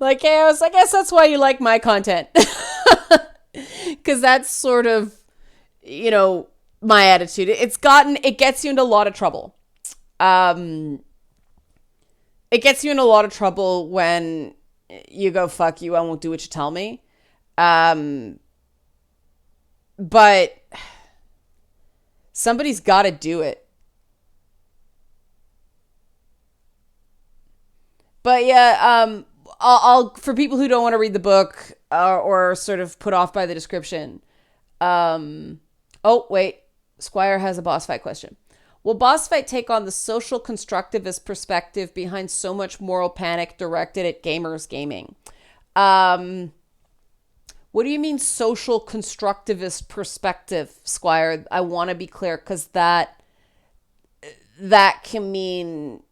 Like, Chaos, I guess that's why you like my content. Because that's sort of, my attitude. It gets you into a lot of trouble. It gets you in a lot of trouble when you go, fuck you, I won't do what you tell me. But somebody's got to do it. But yeah, I'll for people who don't want to read the book or sort of put off by the description. Oh wait, Squier has a boss fight question. Will Boss Fight take on the social constructivist perspective behind so much moral panic directed at gamers gaming? What do you mean social constructivist perspective, Squier? I want to be clear because that can mean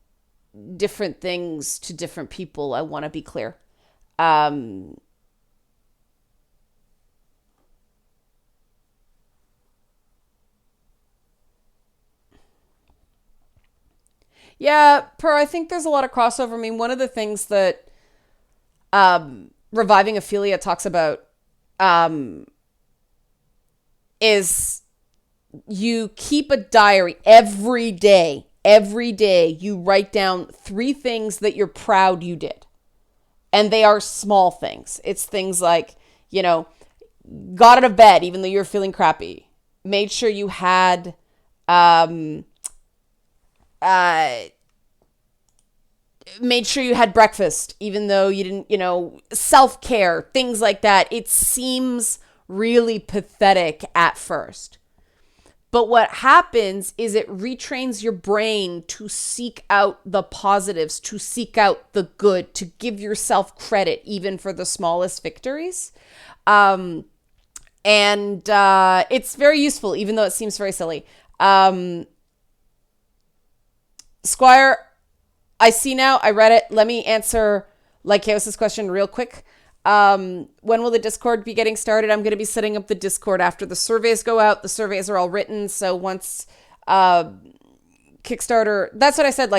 different things to different people. I want to be clear. Yeah, I think there's a lot of crossover. I mean, one of the things that Reviving Ophelia talks about is you keep a diary every day. Every day you write down 3 things that you're proud you did. And they are small things. It's things like, got out of bed even though you're feeling crappy. Made sure you had made sure you had breakfast, even though you didn't, self-care, things like that. It seems really pathetic at first. But what happens is it retrains your brain to seek out the positives, to seek out the good, to give yourself credit, even for the smallest victories. And it's very useful, even though it seems very silly. Squier, I see now. I read it. Let me answer Chaos's question real quick. When will the Discord be getting started? I'm going to be setting up the Discord after the surveys go out. The surveys are all written. So once Kickstarter, that's what I said,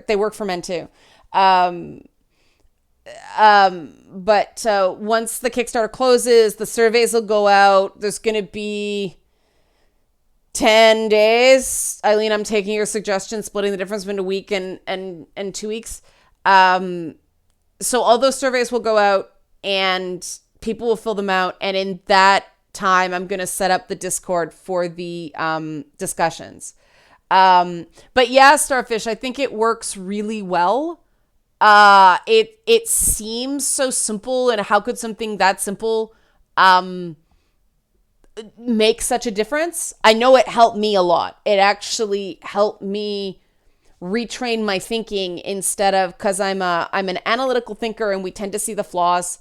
they work for men too. But once the Kickstarter closes, the surveys will go out. There's going to be 10 days. Eileen, I'm taking your suggestion, splitting the difference between a week and 2 weeks. So all those surveys will go out and people will fill them out. And in that time, I'm going to set up the Discord for the discussions. But yeah, Starfish, I think it works really well. It seems so simple, and how could something that simple make such a difference? I know it helped me a lot. It actually helped me retrain my thinking instead of, because I'm an analytical thinker and we tend to see the flaws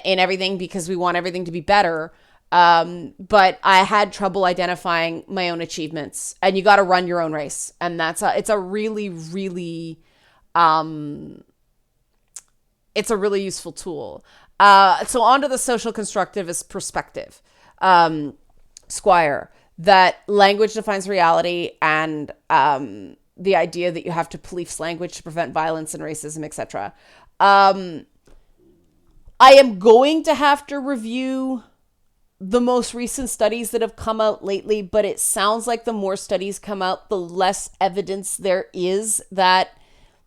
in everything because we want everything to be better. But I had trouble identifying my own achievements, and you got to run your own race. And it's a really, really, it's a really useful tool. So onto the social constructivist perspective. Squier, that language defines reality, and the idea that you have to police language to prevent violence and racism, etc. I am going to have to review the most recent studies that have come out lately, but it sounds like the more studies come out, the less evidence there is that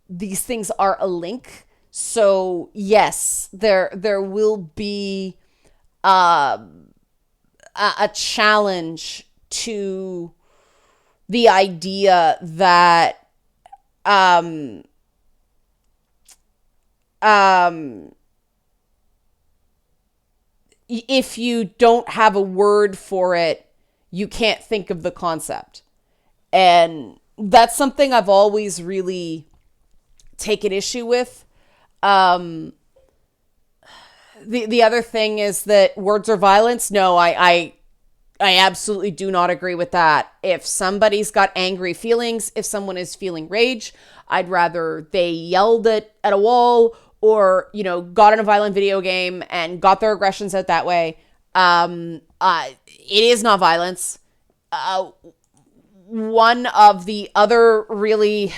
these things are a link. So yes, there will be a challenge to the idea that if you don't have a word for it, you can't think of the concept. And that's something I've always really taken issue with. The other thing is that words are violence. No, I absolutely do not agree with that. If somebody's got angry feelings, if someone is feeling rage, I'd rather they yelled at a wall or, got in a violent video game and got their aggressions out that way. It is not violence. One of the other really...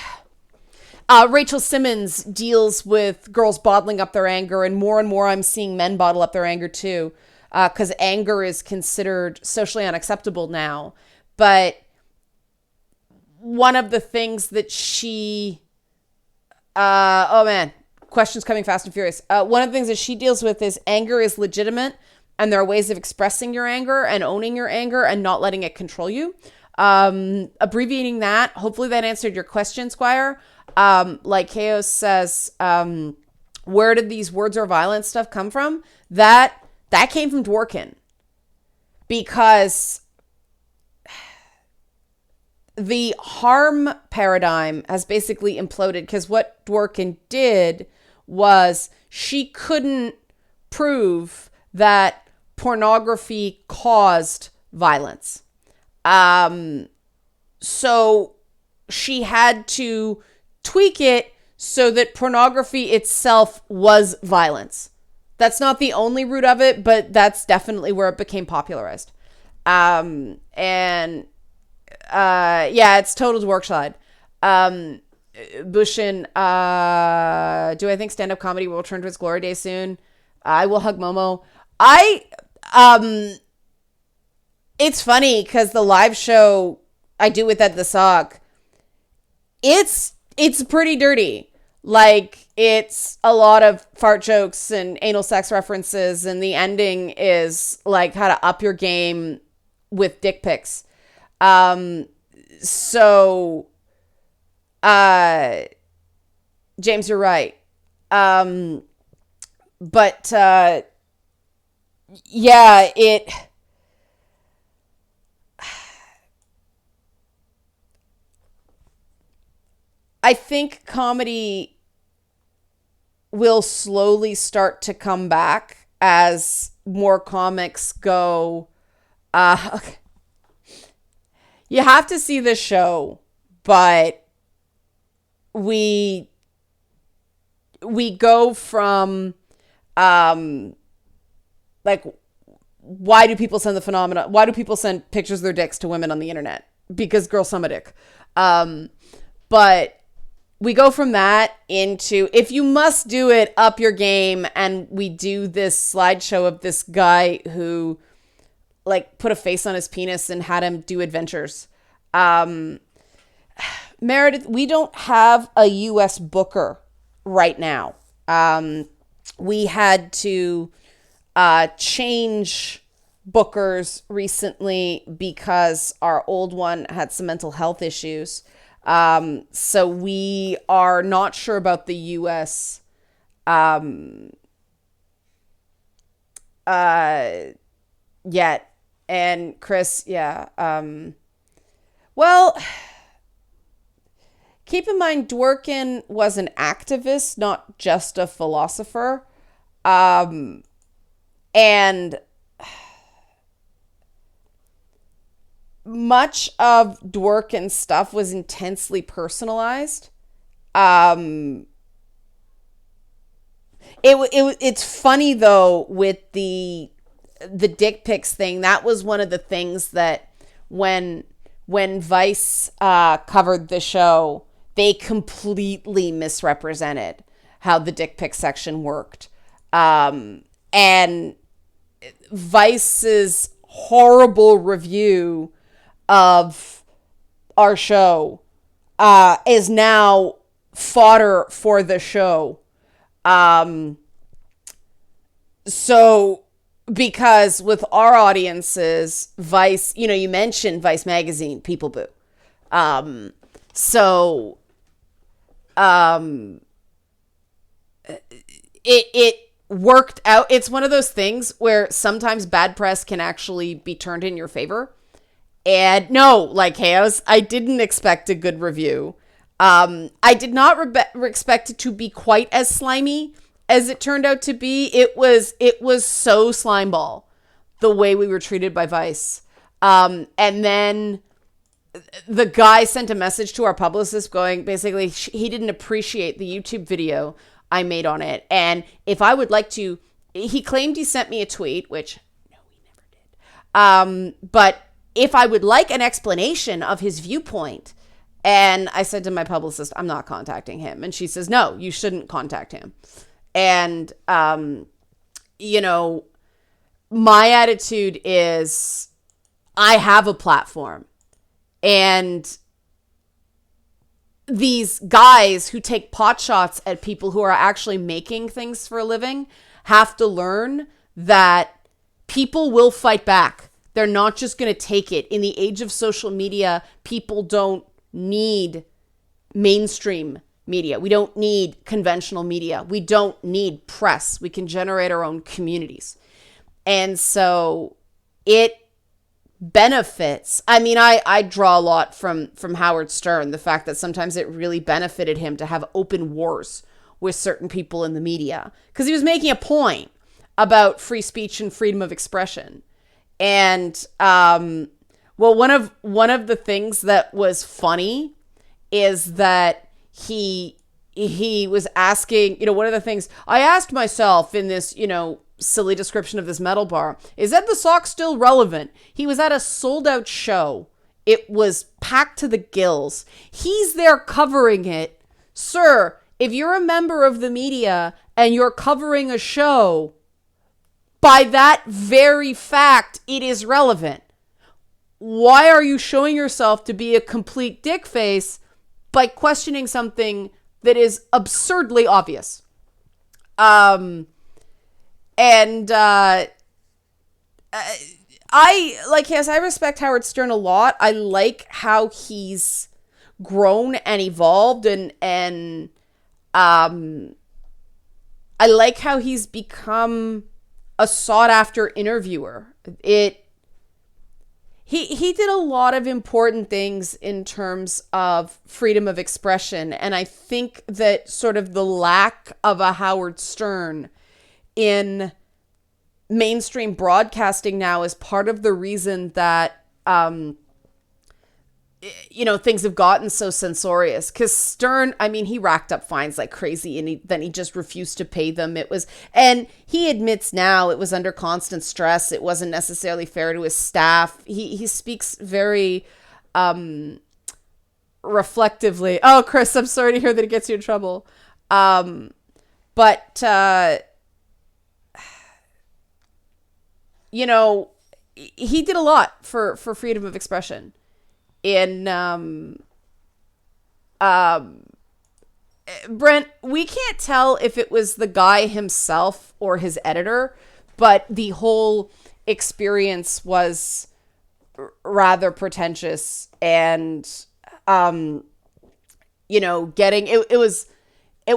Rachel Simmons deals with girls bottling up their anger, and more I'm seeing men bottle up their anger too, because anger is considered socially unacceptable now. But one of the things that she... oh man, questions coming fast and furious. One of the things that she deals with is anger is legitimate, and there are ways of expressing your anger and owning your anger and not letting it control you. Abbreviating that, hopefully that answered your question, Squier. Like Chaos says, where did these words or violence stuff come from? That came from Dworkin, because the harm paradigm has basically imploded because what Dworkin did was she couldn't prove that pornography caused violence. So she had to tweak it so that pornography itself was violence. That's not the only root of it, but that's definitely where it became popularized. And it's total Dworkshide. Bushin, do I think stand-up comedy will return to its glory days soon? I will hug Momo. It's funny because the live show I do with Ed the Sock, it's pretty dirty. Like, it's a lot of fart jokes and anal sex references, and the ending is like how to up your game with dick pics. James, you're right. I think comedy will slowly start to come back as more comics go, okay. You have to see this show, but we go from, like, why do people send pictures of their dicks to women on the internet? Because girls suck a dick. But we go from that into, if you must do it, up your game. And we do this slideshow of this guy who, like, put a face on his penis and had him do adventures. Meredith, we don't have a US booker right now. We had to change bookers recently because our old one had some mental health issues. So we are not sure about the US yet. And Chris, well, keep in mind, Dworkin was an activist, not just a philosopher. And much of Dworkin's stuff was intensely personalized. It's funny though with the dick pics thing. That was one of the things that when Vice covered the show, they completely misrepresented how the dick pic section worked. And Vice's horrible review of our show is now fodder for the show. So because with our audiences, Vice, you mentioned Vice Magazine, People Boo. It worked out. It's one of those things where sometimes bad press can actually be turned in your favor. And no, like Chaos, I didn't expect a good review. I did not expect it to be quite as slimy as it turned out to be. It was so slimeball the way we were treated by Vice. And then the guy sent a message to our publicist going, basically, he didn't appreciate the YouTube video I made on it. And if I would like to, he claimed he sent me a tweet, which no, he never did. But if I would like an explanation of his viewpoint, and I said to my publicist, I'm not contacting him. And she says, no, you shouldn't contact him. And, my attitude is I have a platform, and these guys who take pot shots at people who are actually making things for a living have to learn that people will fight back. They're not just going to take it. In the age of social media, people don't need mainstream media. We don't need conventional media. We don't need press. We can generate our own communities. And so it benefits. I mean, I draw a lot from Howard Stern, the fact that sometimes it really benefited him to have open wars with certain people in the media, because he was making a point about free speech and freedom of expression. And well, one of the things that was funny is that he was asking, one of the things I asked myself in this, silly description of this metal bar, is that the sock still relevant? He was at a sold out show. It was packed to the gills. He's there covering it. Sir, if you're a member of the media and you're covering a show, by that very fact, it is relevant. Why are you showing yourself to be a complete dick face by questioning something that is absurdly obvious? I respect Howard Stern a lot. I like how he's grown and evolved, and I like how he's become a sought after interviewer. He did a lot of important things in terms of freedom of expression, and I think that sort of the lack of a Howard Stern in mainstream broadcasting now is part of the reason that things have gotten so censorious. Because Stern, I mean, he racked up fines like crazy, and then he just refused to pay them. And he admits now it was under constant stress. It wasn't necessarily fair to his staff. He speaks very reflectively. Oh, Chris, I'm sorry to hear that it gets you in trouble. He did a lot for freedom of expression. Brent, we can't tell if it was the guy himself or his editor, but the whole experience was rather pretentious, and it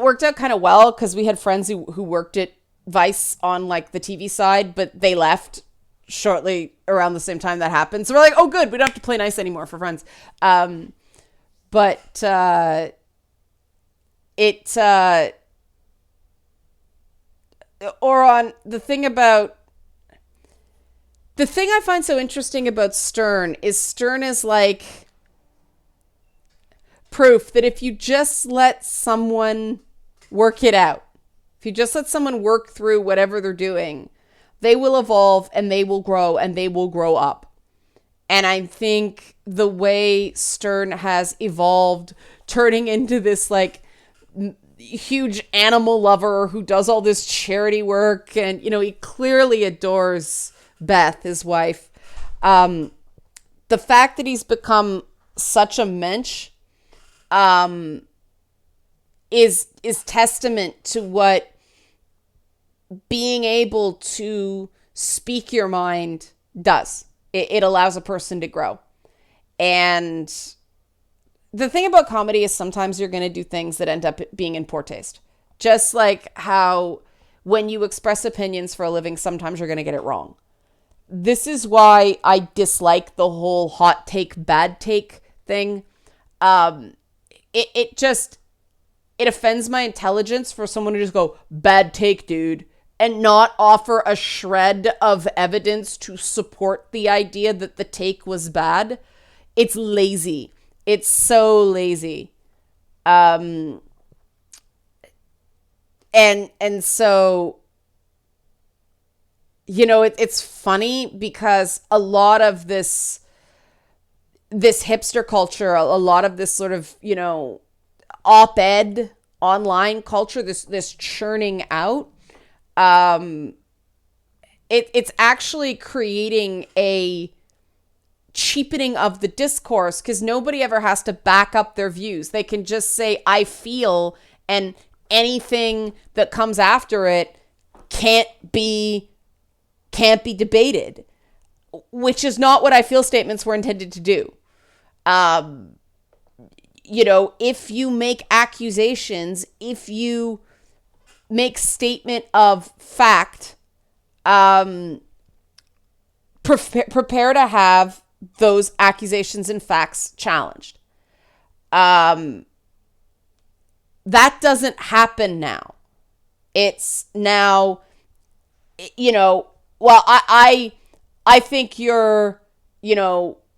worked out kind of well, because we had friends who worked at Vice on like the TV side, but they left shortly around the same time that happened. So we're like, oh good, we don't have to play nice anymore for Friends. Oron, the thing I find so interesting about Stern is like proof that if you just let someone work it out, if you just let someone work through whatever they're doing, they will evolve and they will grow and they will grow up. And I think the way Stern has evolved, turning into this like huge animal lover who does all this charity work, and he clearly adores Beth, his wife. The fact that he's become such a mensch is testament to what being able to speak your mind does. It allows a person to grow. And the thing about comedy is sometimes you're going to do things that end up being in poor taste. Just like how when you express opinions for a living, sometimes you're going to get it wrong. This is why I dislike the whole hot take, bad take thing. It offends my intelligence for someone to just go, bad take, dude, and not offer a shred of evidence to support the idea that the take was bad. It's lazy. It's so lazy. And so, it's funny because a lot of this hipster culture, a lot of this sort of, op-ed online culture, this churning out, it's actually creating a cheapening of the discourse, because nobody ever has to back up their views. They can just say, I feel, and anything that comes after it can't be debated, which is not what I feel statements were intended to do. If you make accusations, if you make statement of fact, prepare to have those accusations and facts challenged. That doesn't happen now. It's now, well, I think you're,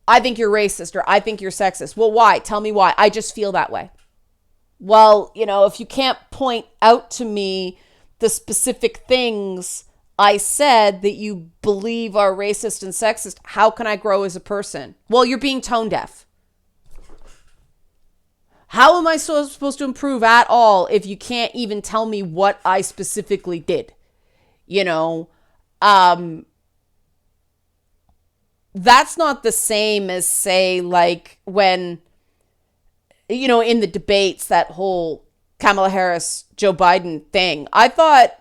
I think you're racist, or I think you're sexist. Well, why? Tell me why. I just feel that way. Well, if you can't point out to me the specific things I said that you believe are racist and sexist, how can I grow as a person? Well, you're being tone deaf. How am I supposed to improve at all if you can't even tell me what I specifically did? That's not the same as, say, like when, in the debates, that whole Kamala Harris, Joe Biden thing. I thought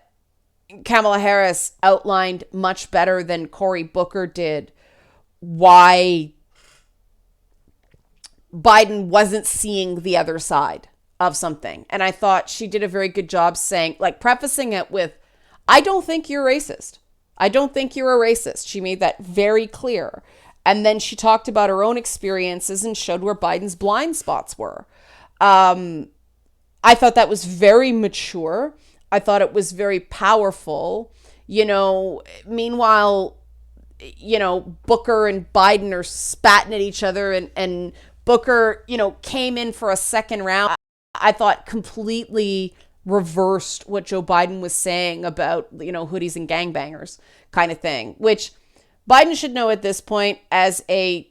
Kamala Harris outlined much better than Cory Booker did why Biden wasn't seeing the other side of something. And I thought she did a very good job saying, like, prefacing it with, I don't think you're racist. I don't think you're a racist. She made that very clear. And then she talked about her own experiences and showed where Biden's blind spots were. I thought that was very mature. I thought it was very powerful. Meanwhile, Booker and Biden are spatting at each other, and Booker, came in for a second round. I thought completely reversed what Joe Biden was saying about, hoodies and gangbangers kind of thing, which Biden should know at this point as a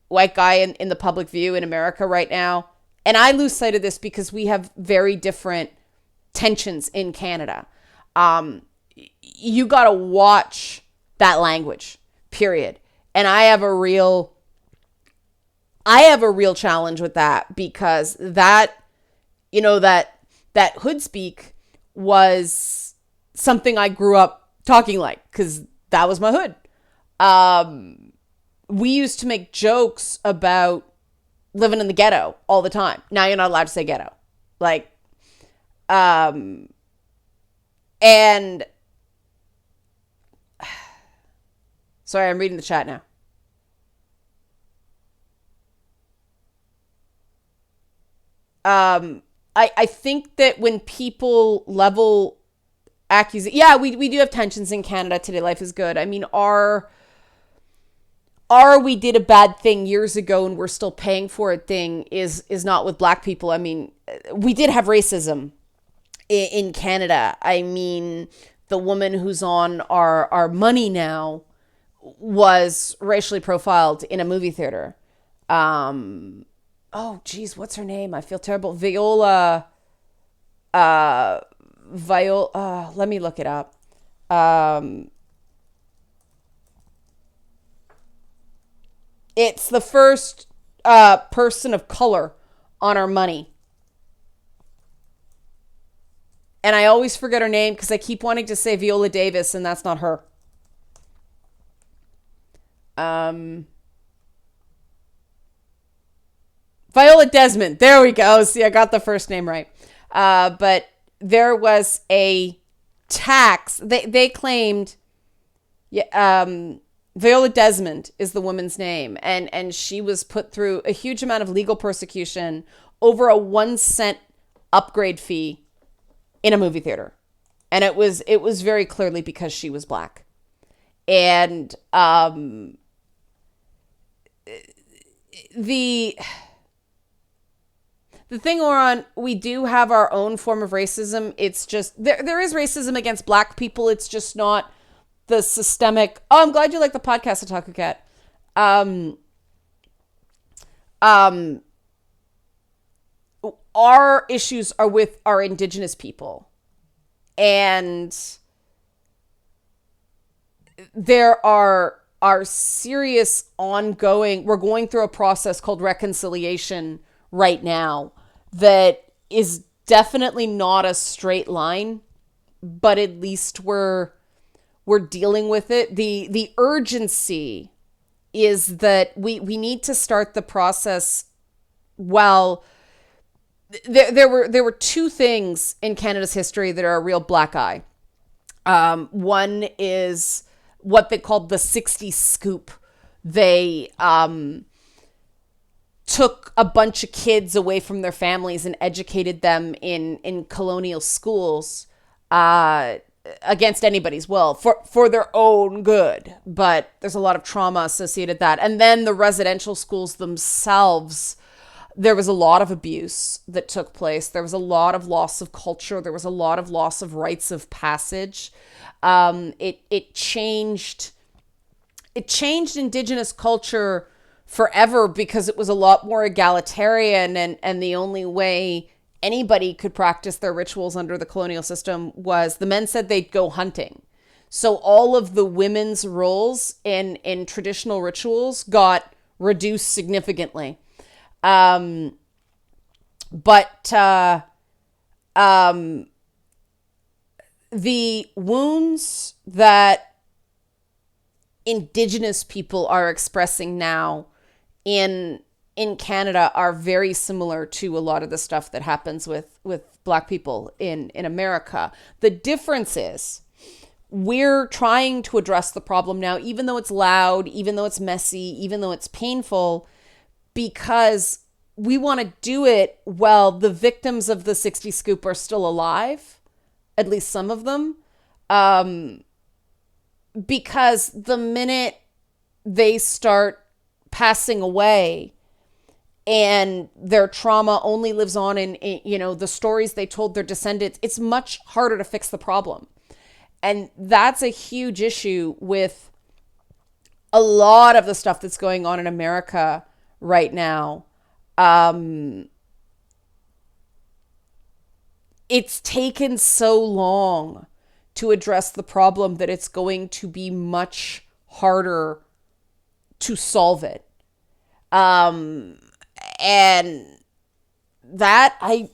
white guy in the public view in America right now. And I lose sight of this because we have very different tensions in Canada. You got to watch that language, period. And I have a real challenge with that, because that hood speak was something I grew up talking like, because that was my hood. We used to make jokes about living in the ghetto all the time. Now you're not allowed to say ghetto. And sorry, I'm reading the chat now. I think that when people level accusation, yeah, we do have tensions in Canada today. Life is good. I mean, we did a bad thing years ago and we're still paying for it thing is not with black people. I mean, we did have racism in Canada. I mean, the woman who's on our money now was racially profiled in a movie theater. Oh, geez, what's her name? I feel terrible. Viola, let me look it up. It's the first person of color on our money. And I always forget her name because I keep wanting to say Viola Davis, and that's not her. Viola Desmond. There we go. See, I got the first name right. But there was a tax. They claimed, Viola Desmond is the woman's name. And she was put through a huge amount of legal persecution over a 1 cent upgrade fee in a movie theater. And it was very clearly because she was black. And the thing we're on, we do have our own form of racism. It's just, there is racism against black people. It's just not the systemic. Oh, I'm glad you like the podcast, Otaku Cat. Our issues are with our Indigenous people. And there are serious ongoing, we're going through a process called reconciliation right now that is definitely not a straight line, but at least we're dealing with it. The urgency is that we need to start the process. Well, there were two things in Canada's history that are a real black eye. One is what they called the 60 scoop. They took a bunch of kids away from their families and educated them in colonial schools against anybody's will for their own good. But there's a lot of trauma associated with that. And then the residential schools themselves, there was a lot of abuse that took place. There was a lot of loss of culture. There was a lot of loss of rites of passage. It changed Indigenous culture forever because it was a lot more egalitarian, and the only way anybody could practice their rituals under the colonial system was the men said they'd go hunting. So all of the women's roles in traditional rituals got reduced significantly. But the wounds that Indigenous people are expressing now in Canada are very similar to a lot of the stuff that happens with Black people in America. The difference is we're trying to address the problem now, even though it's loud, even though it's messy, even though it's painful, because we want to do it while the victims of the 60 scoop are still alive, at least some of them. Because the minute they start passing away and their trauma only lives on in the stories they told their descendants, it's much harder to fix the problem. And that's a huge issue with a lot of the stuff that's going on in America right now. It's taken so long to address the problem that it's going to be much harder to solve it. And that I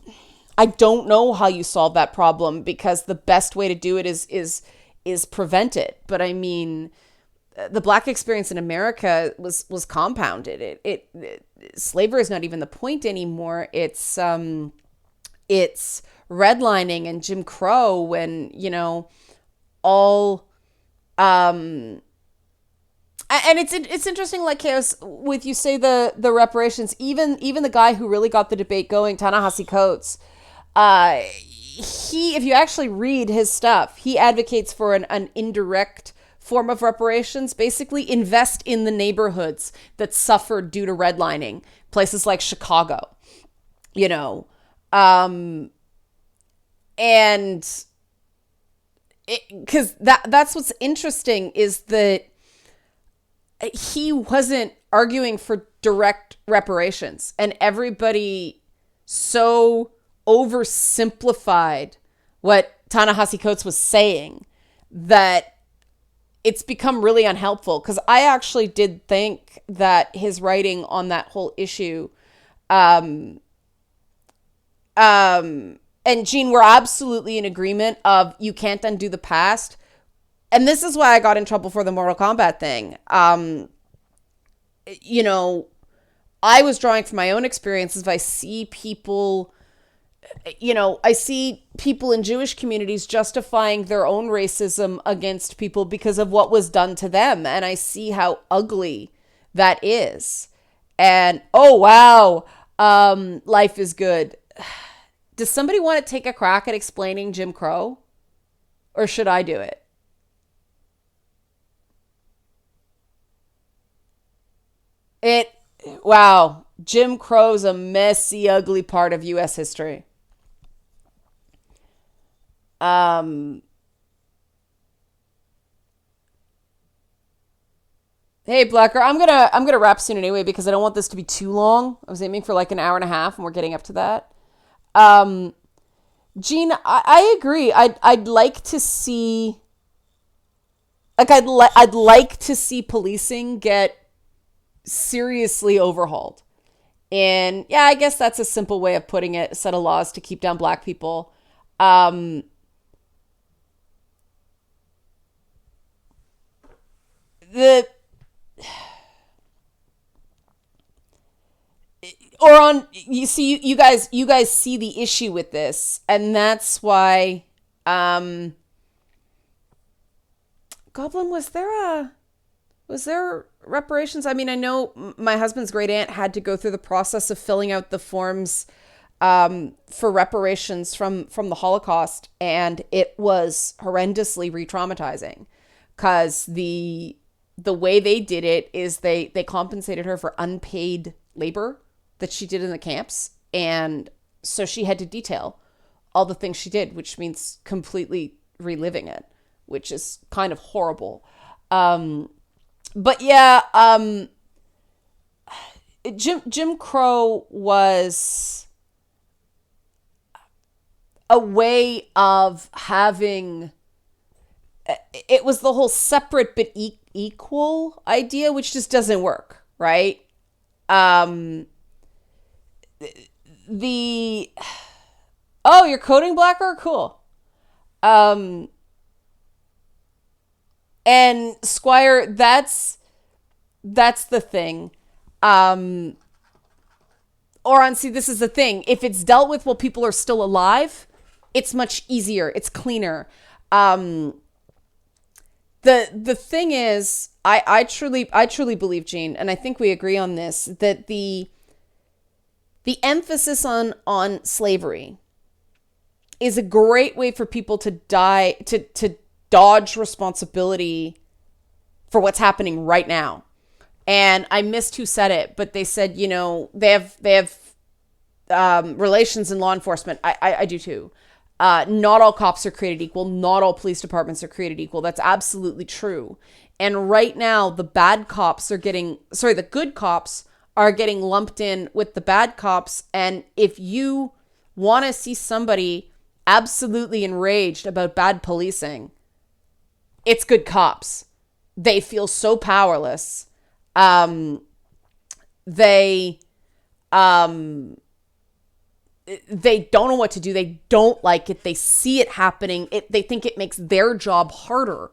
don't know how you solve that problem, because the best way to do it is prevent it. But I mean, the Black experience in America was compounded. Slavery is not even the point anymore. It's redlining and Jim Crow and, all, and it's interesting, like, Chaos, with you say the reparations, even the guy who really got the debate going, Ta-Nehisi Coates, if you actually read his stuff, he advocates for an indirect form of reparations. Basically invest in the neighborhoods that suffered due to redlining, places like Chicago, and because that's what's interesting, is that he wasn't arguing for direct reparations, and everybody so oversimplified what Ta-Nehisi Coates was saying that it's become really unhelpful. Because I actually did think that his writing on that whole issue, and Jean, we're absolutely in agreement of you can't undo the past. And this is why I got in trouble for the Mortal Kombat thing. I was drawing from my own experiences. I see people in Jewish communities justifying their own racism against people because of what was done to them. And I see how ugly that is. And, oh, wow, life is good. Does somebody want to take a crack at explaining Jim Crow? Or should I do it? Wow, Jim Crow's a messy, ugly part of U.S. history. Hey, Blacker, I'm gonna wrap soon anyway, because I don't want this to be too long. I was aiming for like an hour and a half, and we're getting up to that. Jean, I agree. I'd like to see, like, I'd like to see policing get seriously overhauled. And yeah, I guess that's a simple way of putting it: a set of laws to keep down Black people. You see, you guys see the issue with this, and that's why Goblin, was there reparations? I mean, I know my husband's great aunt had to go through the process of filling out the forms for reparations from the Holocaust, and it was horrendously re-traumatizing because the way they did it is they compensated her for unpaid labor that she did in the camps, and so she had to detail all the things she did, which means completely reliving it, which is kind of horrible. But yeah, Jim Crow was a way of having, it was the whole separate but equal idea, which just doesn't work, right? Oh, you're coding Blacker? Cool. And Squier, that's the thing. Or see, this is the thing. If it's dealt with while people are still alive, it's much easier. It's cleaner. The thing is, I truly believe, Gene, and I think we agree on this, that the emphasis on slavery is a great way for people to dodge responsibility for what's happening right now. And I missed who said it, but they said, you know, they have relations in law enforcement. I do too. Not all cops are created equal. Not all police departments are created equal. That's absolutely true. And right now, the good cops are getting lumped in with the bad cops. And if you want to see somebody absolutely enraged about bad policing, it's good cops. They feel so powerless. They don't know what to do. They don't like it. They see it happening. They think it makes their job harder,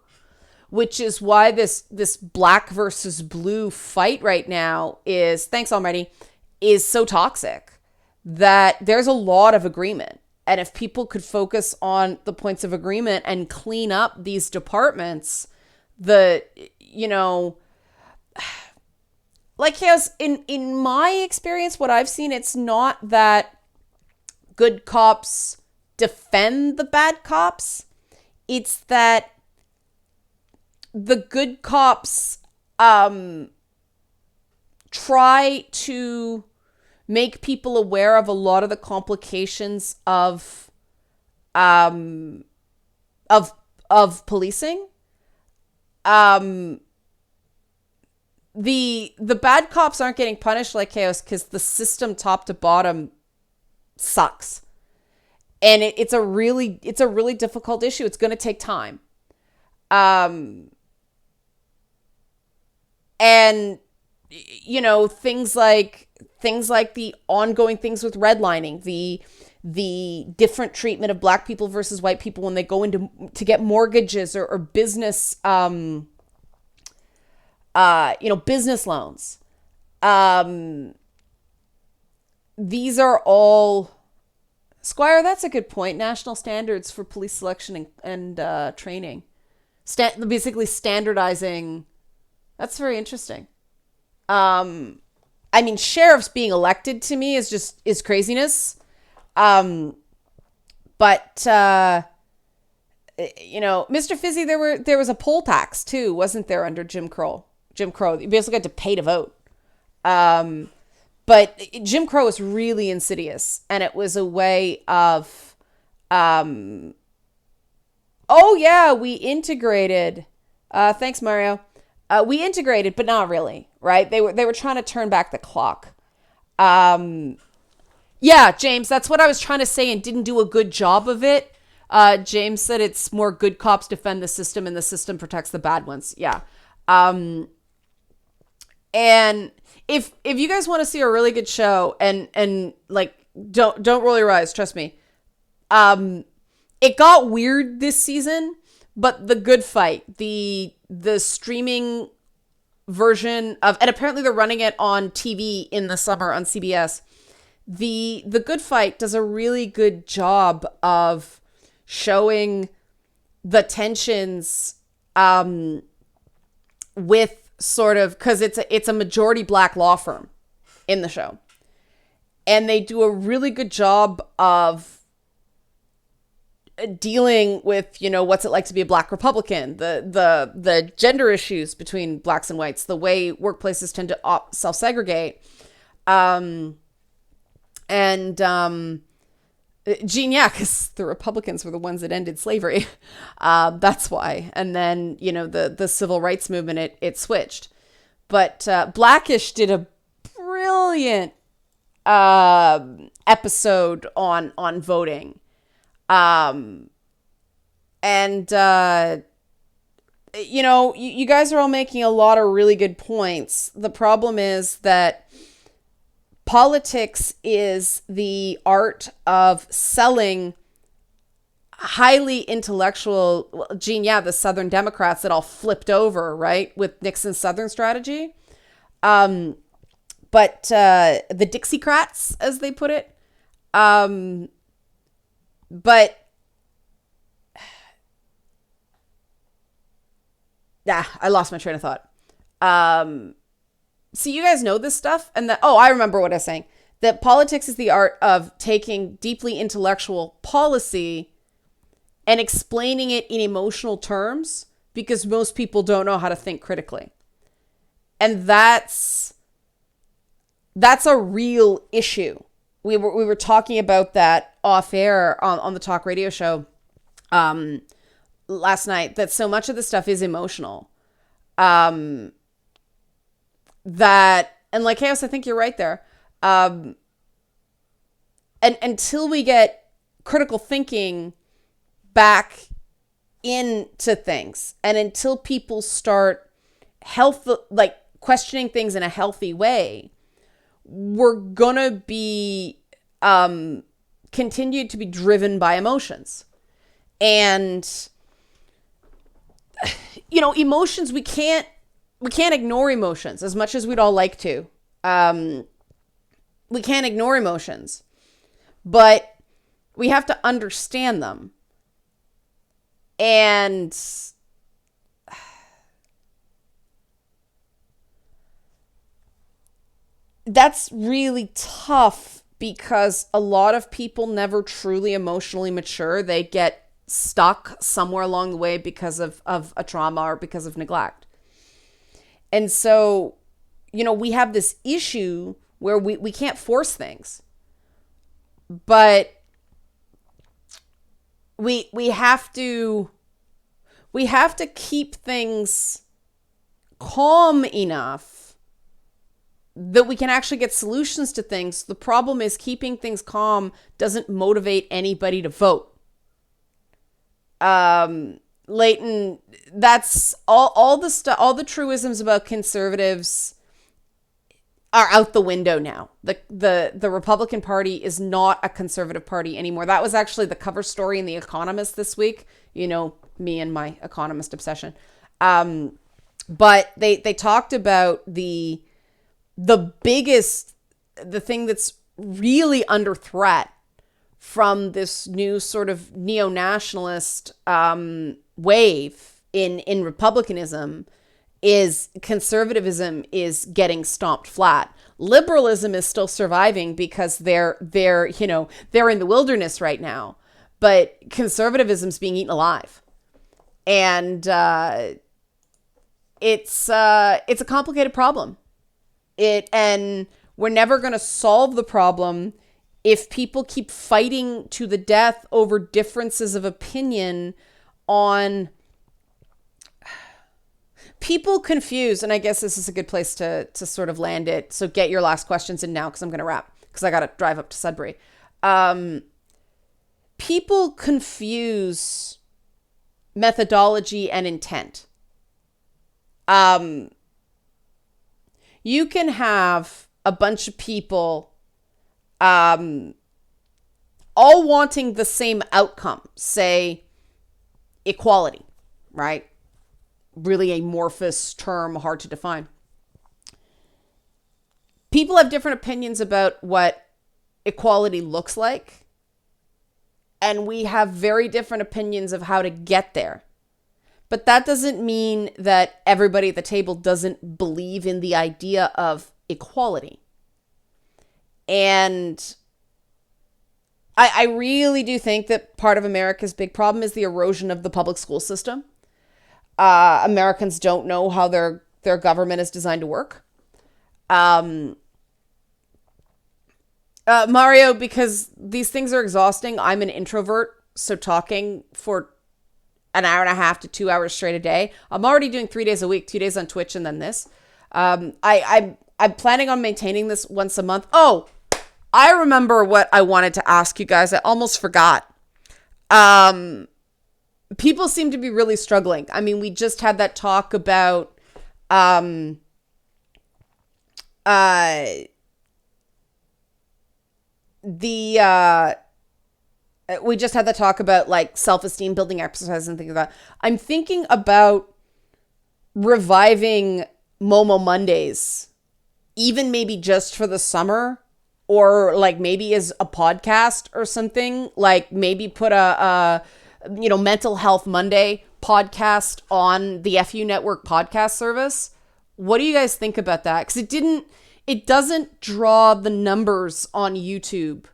which is why this black versus blue fight right now is, thanks almighty, is so toxic that there's a lot of agreement. And if people could focus on the points of agreement and clean up these departments, like, yes, in my experience, what I've seen, it's not that good cops defend the bad cops. It's that the good cops try to make people aware of a lot of the complications of policing. The bad cops aren't getting punished like chaos because the system top to bottom sucks. And it's a really difficult issue. It's going to take time. And you know, things like the ongoing things with redlining, the different treatment of black people versus white people when they go into to get mortgages or business business loans. These are all, Squier, that's a good point. National standards for police selection and training. Basically standardizing. That's very interesting. I mean, sheriffs being elected to me is craziness. But Mr. Fizzy, there was a poll tax too, wasn't there, under Jim Crow? You basically had to pay to vote. But Jim Crow was really insidious, and it was a way of, we integrated. Thanks, Mario. We integrated, but not really, right? They were trying to turn back the clock. Yeah, James, that's what I was trying to say and didn't do a good job of it. James said it's more good cops defend the system and the system protects the bad ones. Yeah. And if you guys want to see a really good show and like, don't roll your eyes, trust me. It got weird this season, but The Good Fight, the streaming version of, and apparently they're running it on TV in the summer on CBS. The Good Fight does a really good job of showing the tensions with sort of, because it's a majority black law firm in the show. And they do a really good job of dealing with, what's it like to be a black Republican, the gender issues between blacks and whites, the way workplaces tend to self-segregate. Gene, yeah, because the Republicans were the ones that ended slavery. That's why. And then, the civil rights movement, it switched. But Blackish did a brilliant episode on voting. You guys are all making a lot of really good points. The problem is that politics is the art of selling highly intellectual, the Southern Democrats that all flipped over, right, with Nixon's Southern strategy. But the Dixiecrats, as they put it, I lost my train of thought. So you guys know this stuff? And I remember what I was saying. That politics is the art of taking deeply intellectual policy and explaining it in emotional terms, because most people don't know how to think critically. And that's a real issue. We were talking about that off air on the talk radio show last night, that so much of this stuff is emotional. And like Chaos, I think you're right there. And until we get critical thinking back into things, and until people start questioning things in a healthy way, we're gonna be continued to be driven by emotions. And emotions, we can't ignore emotions as much as we'd all like to. We can't ignore emotions, but we have to understand them. And that's really tough, because a lot of people never truly emotionally mature. They get stuck somewhere along the way because of a trauma or because of neglect. And so, we have this issue where we can't force things, but we have to keep things calm enough that we can actually get solutions to things. The problem is keeping things calm doesn't motivate anybody to vote. Leighton, that's all the stuff, all the truisms about conservatives are out the window now. The Republican Party is not a conservative party anymore. That was actually the cover story in The Economist this week. Me and my economist obsession. But they talked about the thing that's really under threat from this new sort of neo-nationalist wave in republicanism is conservatism is getting stomped flat. Liberalism is still surviving because they're in the wilderness right now, but conservatism's being eaten alive. And it's a complicated problem. And we're never going to solve the problem if people keep fighting to the death over differences of opinion on people confuse. And I guess this is a good place to sort of land it. So get your last questions in now, because I'm going to wrap, because I got to drive up to Sudbury. People confuse methodology and intent. You can have a bunch of people all wanting the same outcome, say equality, right? Really amorphous term, hard to define. People have different opinions about what equality looks like, and we have very different opinions of how to get there. But that doesn't mean that everybody at the table doesn't believe in the idea of equality. And I really do think that part of America's big problem is the erosion of the public school system. Americans don't know how their government is designed to work. Mario, because these things are exhausting, I'm an introvert, so talking for an hour and a half to 2 hours straight a day. I'm already doing 3 days a week, 2 days on Twitch and then this. I'm planning on maintaining this once a month. Oh, I remember what I wanted to ask you guys. I almost forgot. People seem to be really struggling. I mean, we just had that talk about we just had the talk about like self-esteem building exercises and things like that. I'm thinking about reviving Momo Mondays, even maybe just for the summer, or like maybe as a podcast or something. Like maybe put a Mental Health Monday podcast on the FU Network podcast service. What do you guys think about that? Because it doesn't draw the numbers on YouTube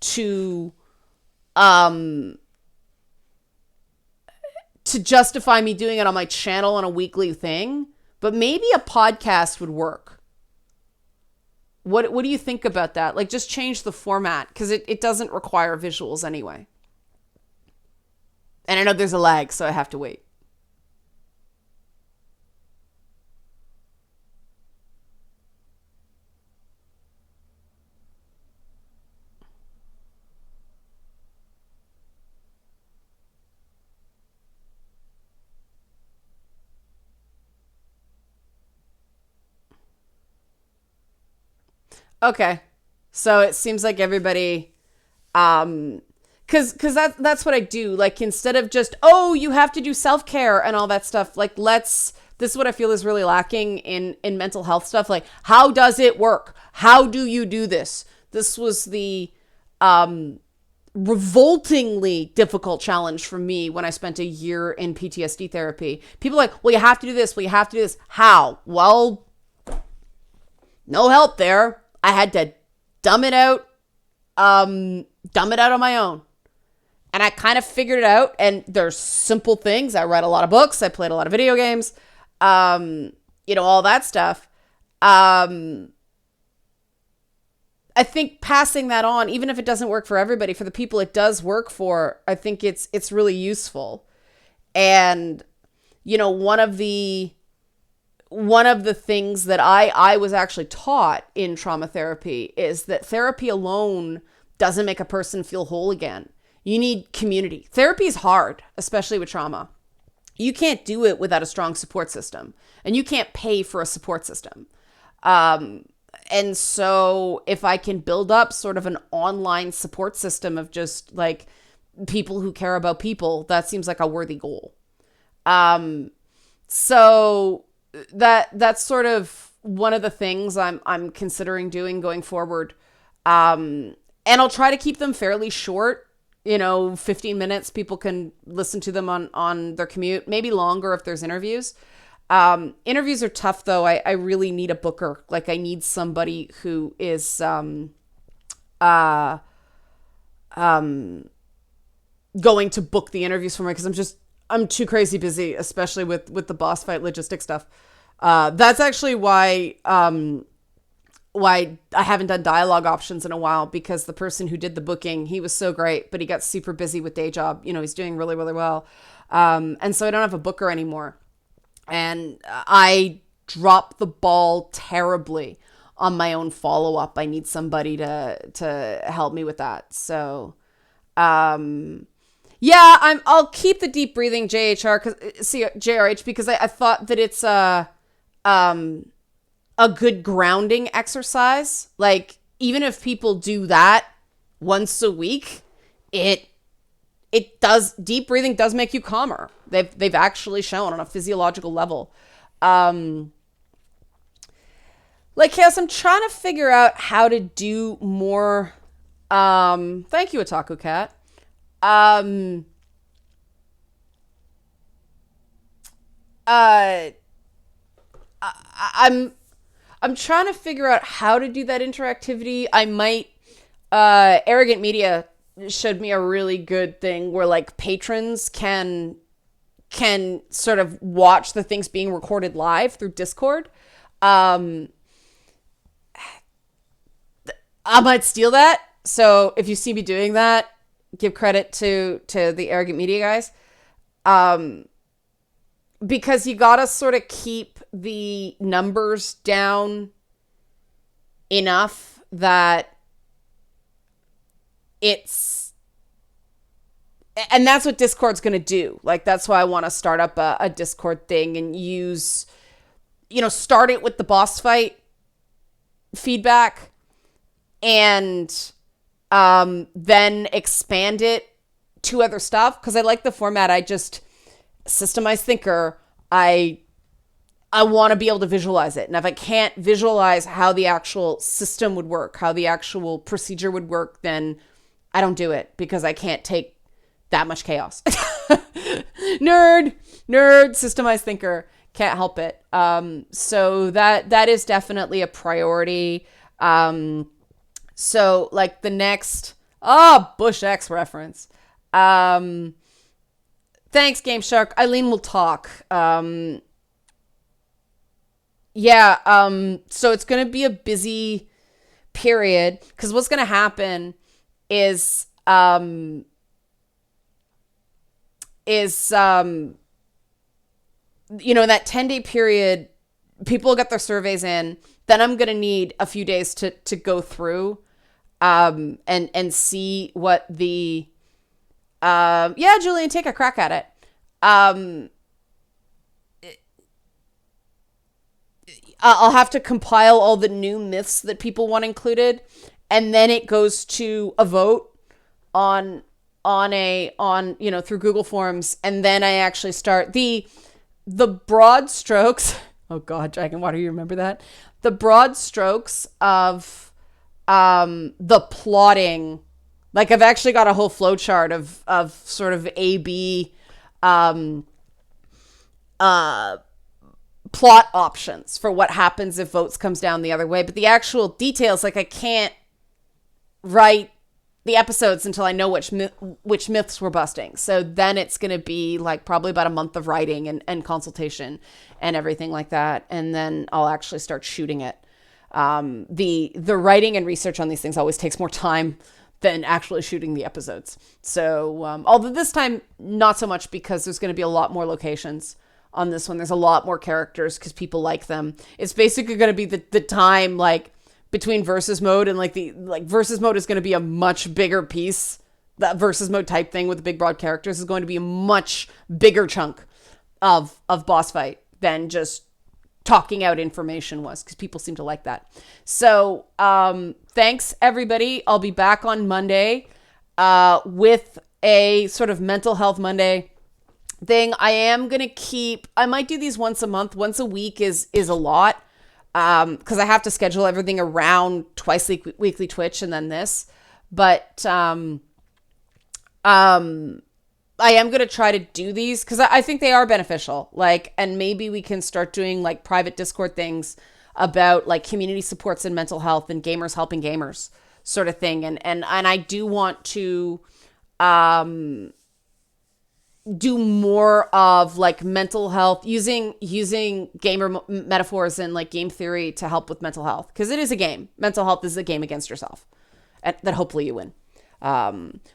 to justify me doing it on my channel on a weekly thing, but maybe a podcast would work. What do you think about that? Like, just change the format, because it doesn't require visuals anyway. And I know there's a lag, so I have to wait. Okay. So it seems like everybody, cause that's what I do. Like, instead of just, oh, you have to do self-care and all that stuff. Like, this is what I feel is really lacking in mental health stuff. Like, how does it work? How do you do this? This was the, revoltingly difficult challenge for me when I spent a year in PTSD therapy. People are like, well, you have to do this. Well, you have to do this. How? Well, no help there. I had to dumb it out on my own. And I kind of figured it out. And there's simple things. I read a lot of books. I played a lot of video games. All that stuff. I think passing that on, even if it doesn't work for everybody, for the people it does work for, I think it's really useful. And, one of the things that I was actually taught in trauma therapy is that therapy alone doesn't make a person feel whole again. You need community. Therapy is hard, especially with trauma. You can't do it without a strong support system, and you can't pay for a support system. And so if I can build up sort of an online support system of just like people who care about people, that seems like a worthy goal. So that's sort of one of the things I'm considering doing going forward. And I'll try to keep them fairly short, 15 minutes. People can listen to them on their commute, maybe longer if there's interviews. Interviews are tough though. I really need a booker. Like, I need somebody who is, going to book the interviews for me, because I'm too crazy busy, especially with the boss fight logistic stuff. That's actually why I haven't done dialogue options in a while, because the person who did the booking, he was so great, but he got super busy with day job. He's doing really, really well. And so I don't have a booker anymore. And I dropped the ball terribly on my own follow-up. I need somebody to help me with that. So, yeah, I'll keep the deep breathing JRH, because I thought that it's a good grounding exercise. Like, even if people do that once a week, deep breathing does make you calmer. They've actually shown on a physiological level. Chaos, I'm trying to figure out how to do more. Thank you, Otaku Cat. uh, I'm trying to figure out how to do that interactivity. I might, Arrogant Media showed me a really good thing where like patrons can sort of watch the things being recorded live through Discord. I might steal that. So if you see me doing that, give credit to the Arrogant Media guys. Because you gotta sort of keep the numbers down enough that and that's what Discord's gonna do. Like, that's why I want to start up a Discord thing and use, start it with the boss fight feedback and then expand it to other stuff. Because I like the format. I just systemized thinker. I want to be able to visualize it. And if I can't visualize how the actual system would work, how the actual procedure would work, then I don't do it because I can't take that much chaos. Nerd, systemized thinker, can't help it. So that is definitely a priority. So like the next, Bush X reference. Thanks, Game Shark. Eileen will talk. So it's going to be a busy period because what's going to happen is in that 10-day period, people get their surveys in. Then I'm going to need a few days to go through and see what the Julian, take a crack at it. I'll have to compile all the new myths that people want included, and then it goes to a vote on through Google Forms, and then I actually start the broad strokes. Oh God, Dragon Water, you remember that? The broad strokes of the plotting. Like, I've actually got a whole flow chart of sort of A/B plot options for what happens if votes comes down the other way. But the actual details, like, I can't write the episodes until I know which myths we're busting. So then it's going to be like probably about a month of writing and consultation and everything like that. And then I'll actually start shooting it. The writing and research on these things always takes more time than actually shooting the episodes. So, although this time, not so much because there's going to be a lot more locations on this one. There's a lot more characters because people like them. It's basically going to be the time, like, between versus mode and, versus mode is going to be a much bigger piece. That versus mode type thing with the big broad characters is going to be a much bigger chunk of boss fight than just talking out information was, because people seem to like that. So thanks everybody. I'll be back on Monday with a sort of mental health Monday thing. I might do these once a month. Once a week is a lot because I have to schedule everything around twice weekly Twitch and then this. But I am going to try to do these because I think they are beneficial. Like, and maybe we can start doing like private Discord things about like community supports and mental health and gamers helping gamers sort of thing. And I do want to do more of like mental health using gamer metaphors and like game theory to help with mental health, because it is a game. Mental health is a game against yourself that hopefully you win.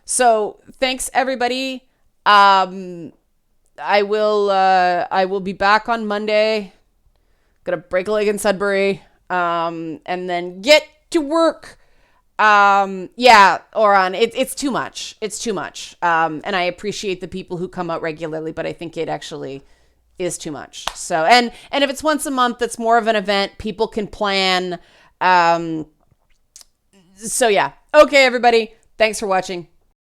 So thanks everybody. I will be back on Monday. Gonna break a leg in Sudbury, and then get to work. Oran, it's too much. It's too much. And I appreciate the people who come out regularly, but I think it actually is too much. So, and if it's once a month, that's more of an event. People can plan. So yeah. Okay, everybody. Thanks for watching.